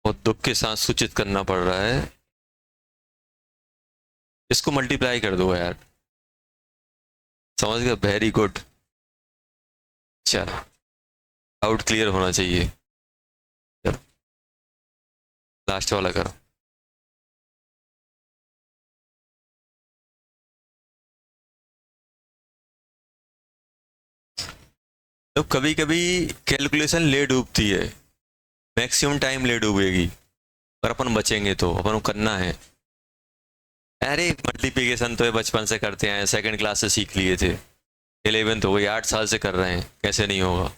बहुत दुख के साथ सूचित करना पड़ रहा है, इसको मल्टीप्लाई कर दो यार। समझ गया? Very good. चलो, डाउट क्लियर होना चाहिए। चलो, लास्ट वाला करो। तो कभी कभी कैलकुलेशन ले डूबती है, मैक्सिमम टाइम ले डूबेगी, पर अपन बचेंगे तो अपन को करना है। अरे मल्टीप्लिकेशन तो ये बचपन से करते हैं, सेकंड क्लास से सीख लिए थे, 11th हो गई, 8 साल से कर रहे हैं, कैसे नहीं होगा।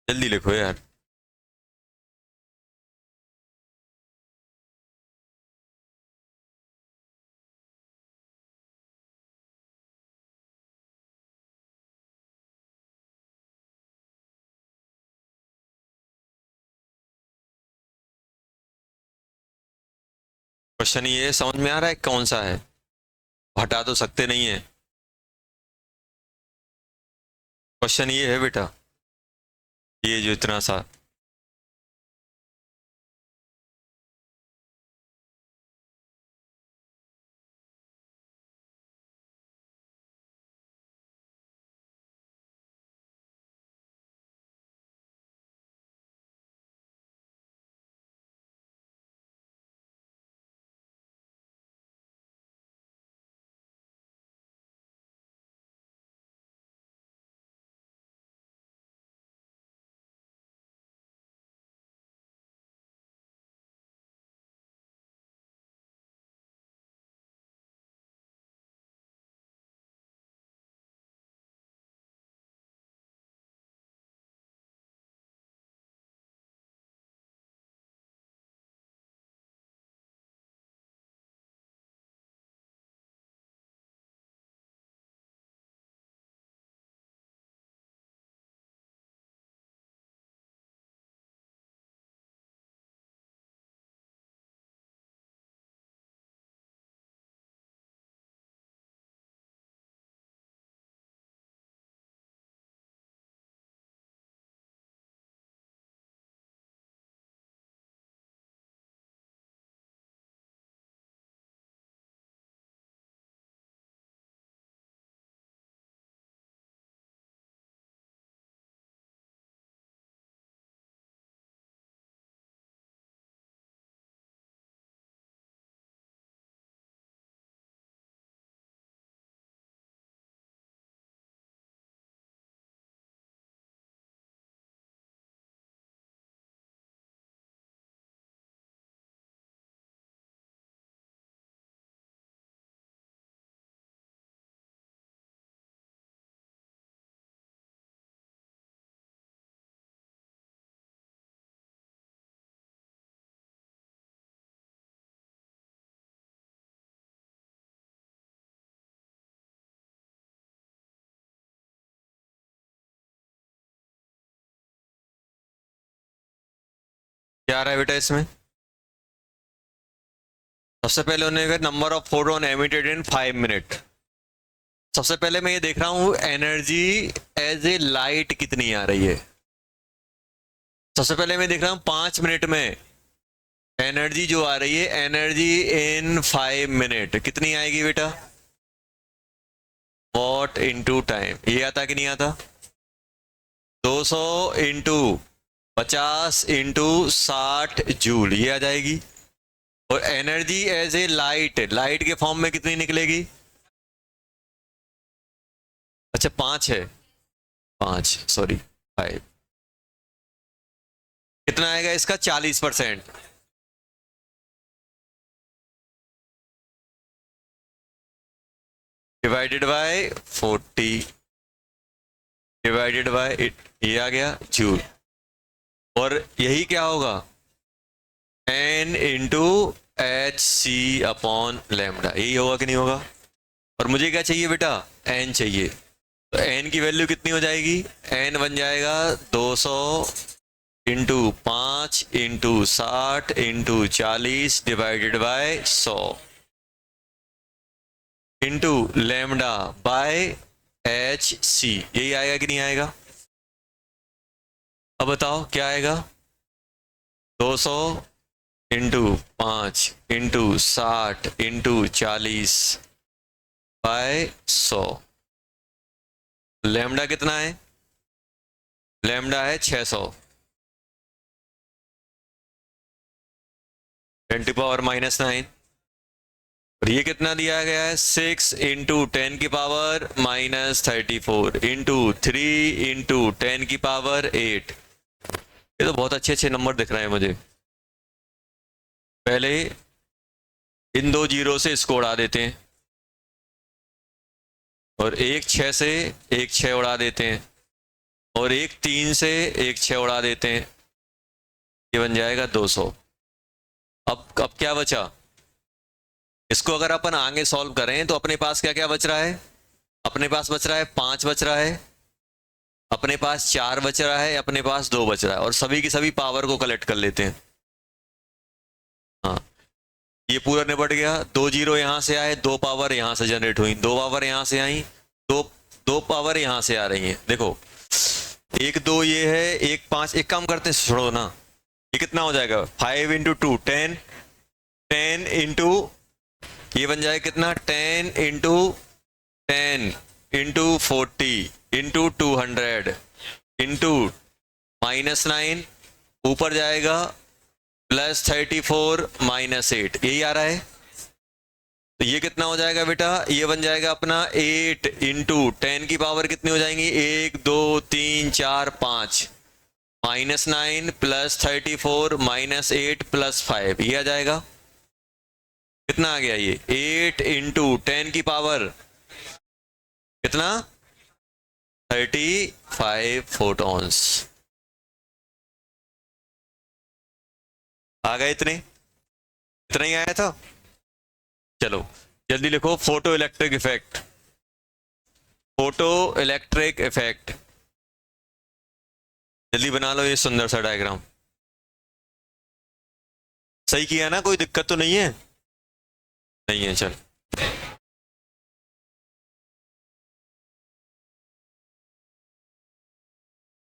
जल्दी लिखो यार। क्वेश्चन ये समझ में आ रहा है कौन सा है? हटा तो सकते नहीं है। क्वेश्चन ये है बेटा, ये जो इतना सा, क्या आ रहा है बेटा इसमें? सबसे पहले उन्होंने कहा number of photon emitted in 5 minute. सबसे पहले मैं ये देख रहा हूं एनर्जी एज ए लाइट कितनी आ रही है। सबसे पहले मैं देख रहा हूं 5 मिनट में एनर्जी जो आ रही है, एनर्जी इन 5 मिनट कितनी आएगी बेटा? वॉट इनटू टाइम, ये आता कि नहीं आता? 200 इंटू 50 इंटू 60 जूल, ये आ जाएगी। और energy as a light, light के फॉर्म में कितनी निकलेगी? अच्छा 5 है, 5 सॉरी 5, कितना आएगा इसका? 40%। डिवाइडेड बाय 40 डिवाइडेड बाय ये आ गया जूल। और यही क्या होगा? n इंटू एच सी अपॉन लैम्डा, यही होगा कि नहीं होगा? और मुझे क्या चाहिए बेटा? n चाहिए। तो n की वैल्यू कितनी हो जाएगी, n बन जाएगा 200 into 5 into 60 into 40 divided by 100 into lambda by H C. यही आएगा कि नहीं आएगा? अब बताओ क्या आएगा? 200 into 5 into 60 into 40 by 100। Lambda कितना है? लैम्डा है 600 10⁻⁹। और ये कितना दिया गया है? 6 इंटू 10 की पावर -34 इंटू 3 इंटू 10 की पावर 8। ये तो बहुत अच्छे अच्छे नंबर दिख रहे हैं मुझे। पहले इन दो जीरो से इसको उड़ा देते हैं और एक 6 से एक 6 उड़ा देते हैं और एक 3 से एक 6 उड़ा देते हैं। ये बन जाएगा 200। अब क्या बचा? इसको अगर अपन आगे सॉल्व करें तो अपने पास क्या क्या बच रहा है? अपने पास बच रहा है 5 बच रहा है, अपने पास 4 बच रहा है, अपने पास 2 बच रहा है। और सभी की सभी पावर को कलेक्ट कर लेते हैं। हाँ, ये पूरा निपट गया। 2 जीरो यहां से आए, 2 पावर यहां से जनरेट हुई, 2 पावर यहां से आई, 2 पावर यहां से आ रही है। देखो 1 2 ये है, 1 5। एक काम करते हैं, छोड़ो ना। ये कितना हो जाएगा? 5 इंटू 2 10, 10 इंटू ये बन जाएगा कितना? 10 इंटू 10 इंटू 40 इंटू 200 इंटू -9 ऊपर जाएगा +34 -8। यही आ रहा है। तो ये कितना हो जाएगा बेटा? ये बन जाएगा अपना 8 इंटू 10 की पावर कितनी हो जाएंगी? 1 2 3 4 5 -9 +34 -8 +5। ये आ जाएगा कितना आ गया? ये 8 इंटू 10 की पावर कितना? 35 फोटॉन्स आ गए। इतने इतना ही आया था। चलो जल्दी लिखो, photo electric effect. Photo electric effect जल्दी बना लो ये सुंदर सा डायग्राम। सही किया ना? कोई दिक्कत तो नहीं है? नहीं है। चल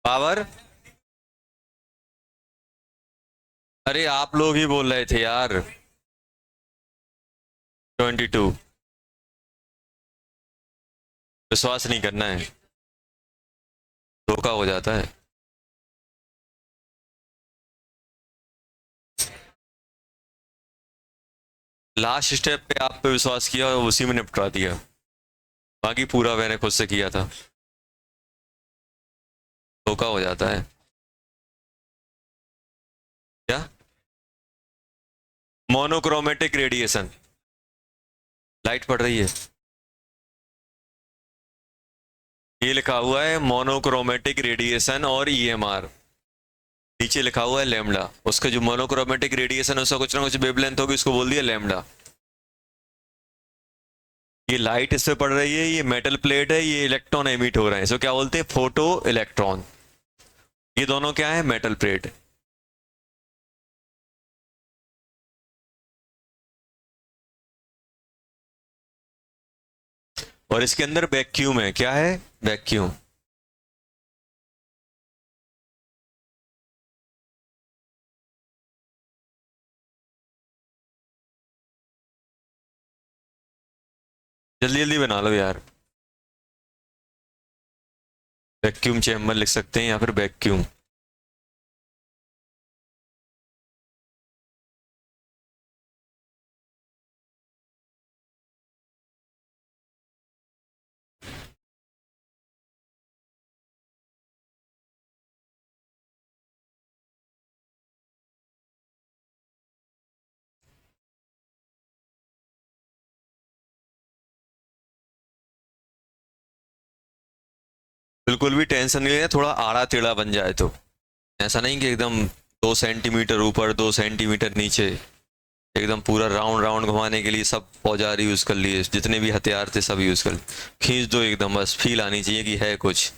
पावर, अरे आप लोग ही बोल रहे थे यार। 22। विश्वास नहीं करना है, धोखा हो जाता है। लास्ट स्टेप पे आप पे विश्वास किया और उसी में निपटा दिया। बाकी पूरा मैंने खुद से किया था। धोखा हो जाता है क्या? मोनोक्रोमेटिक रेडिएशन, लाइट पड़ रही है। ये लिखा हुआ है मोनोक्रोमेटिक रेडिएशन और ईएमआर। नीचे लिखा हुआ है लैम्डा। उसका जो मोनोक्रोमेटिक रेडिएशन है उसका कुछ ना कुछ वेवलेंथ होगी, उसको बोल दिया लैम्डा। ये लाइट इस पे पड़ रही है, ये मेटल प्लेट है, ये इलेक्ट्रॉन एमिट हो रहे हैं, इसको क्या बोलते हैं? Photo electron. ये दोनों क्या है? Metal plate. और इसके अंदर वैक्यूम है। क्या है? वैक्यूम। जल्दी जल्दी बना लो यार। वैक्यूम चैम्बर लिख सकते हैं या फिर वैक्यूम। बिल्कुल भी टेंशन नहीं लेना, थोड़ा आड़ा टेढ़ा बन जाए तो। ऐसा नहीं कि एकदम 2 सेंटीमीटर ऊपर 2 सेंटीमीटर नीचे, एकदम पूरा राउंड राउंड घुमाने के लिए सब औजार यूज कर लिए, जितने भी हथियार थे सब यूज कर लिए। खींच दो एकदम, बस फील आनी चाहिए कि है कुछ।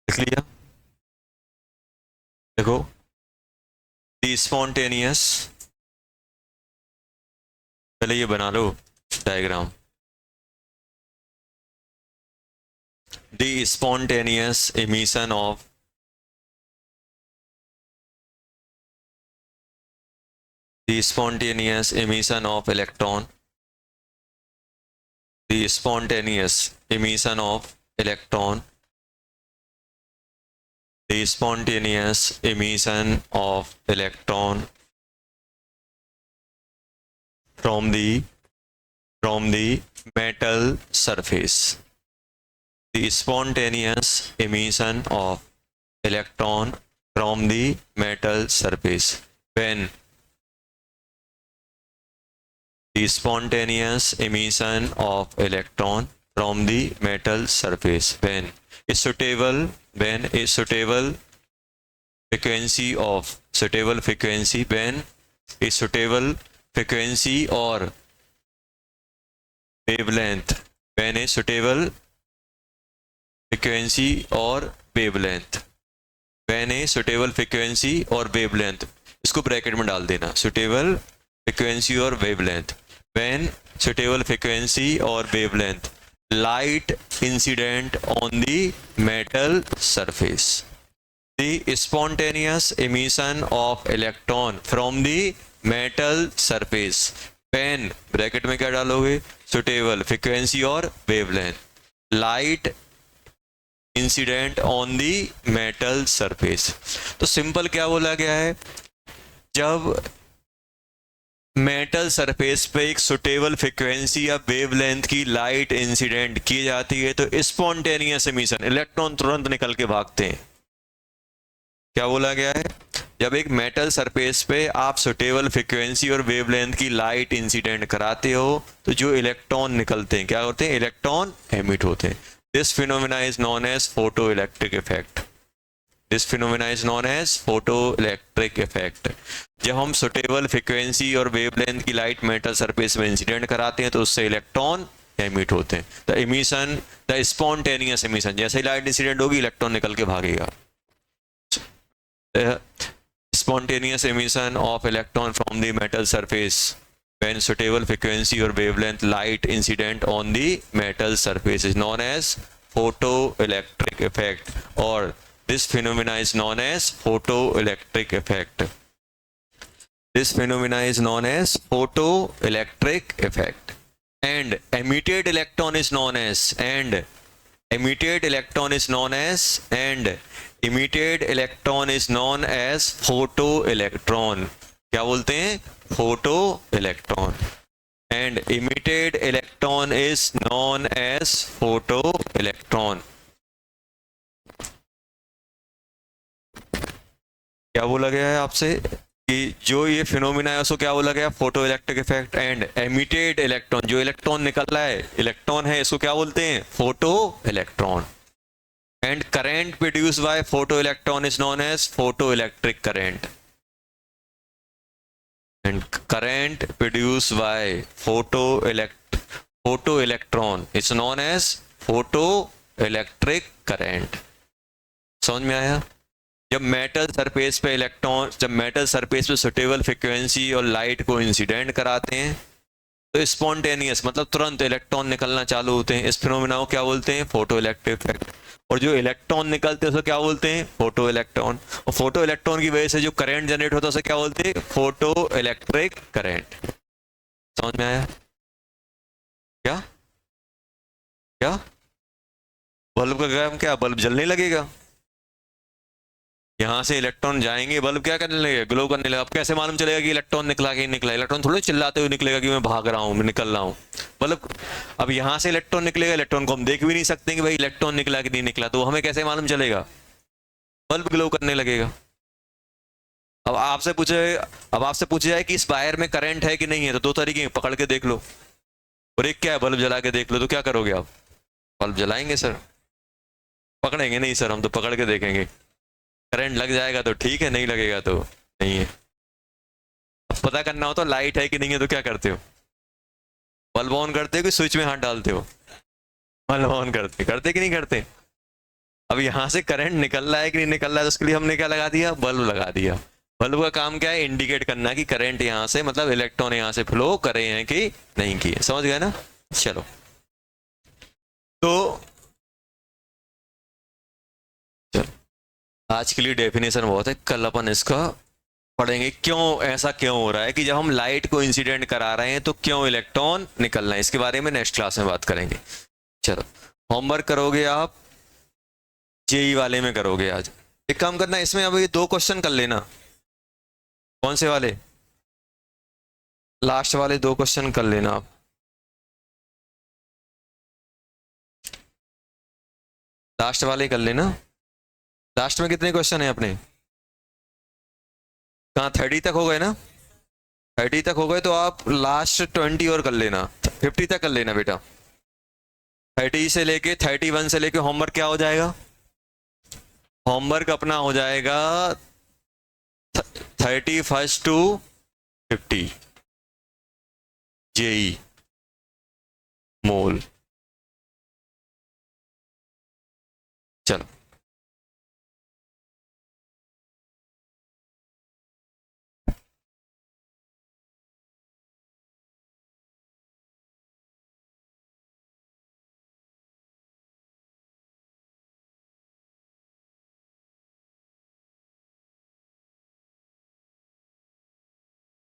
देख लिया, देखो दी स्पॉन्टेनियस, पहले ये बना लो diagram. The spontaneous emission of the spontaneous emission of electron, the spontaneous emission of electron, the spontaneous emission of electron from the metal surface, the spontaneous emission of electron from the metal surface when the spontaneous emission of electron from the metal surface when a suitable frequency of suitable frequency when a suitable frequency or wavelength when a suitable frequency or wavelength when a suitable frequency or wavelength, इसको bracket में डाल देना, suitable frequency or wavelength when suitable frequency or wavelength light incident on the metal surface, the spontaneous emission of electron from the metal surface when bracket में क्या डालोगे, suitable frequency और wavelength light incident on the metal surface. तो simple क्या बोला गया है, जब मेटल सरफेस पे एक सुटेबल फ्रीक्वेंसी या वेवलेंथ की लाइट इंसिडेंट की जाती है तो स्पॉन्टेनियस एमिशन, इलेक्ट्रॉन तुरंत निकल के भागते हैं। क्या बोला गया है, जब एक मेटल सरफेस पे आप सुटेबल फ्रीक्वेंसी और वेवलेंथ की लाइट इंसिडेंट कराते हो तो जो इलेक्ट्रॉन निकलते हैं क्या होते हैं, इलेक्ट्रॉन एमिट होते हैं। This phenomena is known as photoelectric effect. This phenomena is known as photoelectric effect. जब हम सुटेबल फ्रीक्वेंसी और वेवलेंथ की लाइट मेटल सरफेस में इंसिडेंट कराते हैं तो उससे इलेक्ट्रॉन एमिट होते हैं। The emission, the spontaneous emission, जैसे ही लाइट इंसिडेंट होगी इलेक्ट्रॉन निकल के भागेगा। Spontaneous emission of electron from the metal surface when suitable frequency or wavelength light incident on the metal surface is known as photoelectric effect, or this phenomena is known as photoelectric effect. This phenomena is known as photoelectric effect. And emitted electron is known as emitted electron is known as photoelectron. क्या बोलते हैं, photo electron. And emitted electron is known as photo electron. क्या बोला गया है आपसे कि जो ये फिनोमिना है उसको क्या बोला गया, photo electric effect. And emitted electron, जो इलेक्ट्रॉन निकल रहा है, इलेक्ट्रॉन है, इसको क्या बोलते हैं, photo electron. And current produce by photo electron is known as photo electric current. And current produce by photo electron is known as photo electric current. समझ में आया? जब मेटल सरफेस पे इलेक्ट्रॉन, जब मेटल सरफेस पे suitable frequency और light को incident कराते हैं तो स्पॉन्टेनियस मतलब तुरंत इलेक्ट्रॉन निकलना चालू होते हैं। इस फिनोमेना को क्या बोलते हैं, फोटो इलेक्ट्रिक इफेक्ट। और जो इलेक्ट्रॉन निकलते हैं उसे क्या बोलते हैं, फोटो इलेक्ट्रॉन। और फोटो इलेक्ट्रॉन की वजह से जो करंट जनरेट होता है उसे क्या बोलते हैं, फोटो इलेक्ट्रिक करंट। समझ में आया? क्या क्या बल्ब का काम क्या, बल्ब जलने लगेगा? यहाँ से इलेक्ट्रॉन जाएंगे, बल्ब क्या करने लगेगा, ग्लो करने लगेगा। अब कैसे मालूम चलेगा कि इलेक्ट्रॉन निकला कि निकला? इलेक्ट्रॉन थोड़ी चिल्लाते हुए निकलेगा कि मैं भाग रहा हूँ, मैं निकल रहा हूँ। बल्ब, अब यहाँ से इलेक्ट्रॉन निकलेगा, इलेक्ट्रॉन को हम देख भी नहीं सकते कि भाई इलेक्ट्रॉन निकला कि नहीं निकला, तो हमें कैसे मालूम चलेगा? बल्ब ग्लो करने लगेगा। अब आपसे पूछे जाए कि इस वायर में करंट है कि नहीं है, तो दो तरीके, पकड़ के देख लो, और एक क्या है, बल्ब जला के देख लो। तो क्या करोगे आप? बल्ब जलाएंगे सर? पकड़ेंगे नहीं सर, हम तो पकड़ के देखेंगे। करंट लग जाएगा तो ठीक है, नहीं लगेगा तो नहीं है। अब पता करना हो तो लाइट है कि नहीं है, तो क्या करते हो, बल्ब ऑन करते हो कि स्विच में हाथ डालते हो? बल्ब ऑन करते कि नहीं करते? अब यहाँ से करंट निकल रहा है कि नहीं निकल रहा है, तो उसके लिए हमने क्या लगा दिया, बल्ब लगा दिया। बल्ब का काम क्या है, इंडिकेट करना कि करंट यहाँ से, मतलब इलेक्ट्रॉन यहाँ से फ्लो करे हैं कि नहीं किए। समझ गए ना? चलो, तो चलो आज के लिए डेफिनेशन बहुत है, कल अपन इसका पढ़ेंगे क्यों ऐसा क्यों हो रहा है कि जब हम लाइट को इंसिडेंट करा रहे हैं तो क्यों इलेक्ट्रॉन निकल रहे हैं। इसके बारे में नेक्स्ट क्लास में बात करेंगे। चलो, होमवर्क करोगे आप, जेई वाले में करोगे आज। एक काम करना, इसमें अब ये 2 क्वेश्चन कर लेना। कौन से वाले? लास्ट वाले 2 क्वेश्चन कर लेना आप। लास्ट वाले कर लेना। लास्ट में कितने क्वेश्चन है अपने? कहाँ 30 तक हो गए ना? 30 तक हो गए तो आप लास्ट 20 और कर लेना, 50 तक कर लेना बेटा। 30 से लेके 31 से लेके होमवर्क क्या हो जाएगा, होमवर्क अपना हो जाएगा 31 टू 50 जेई मोल। चलो।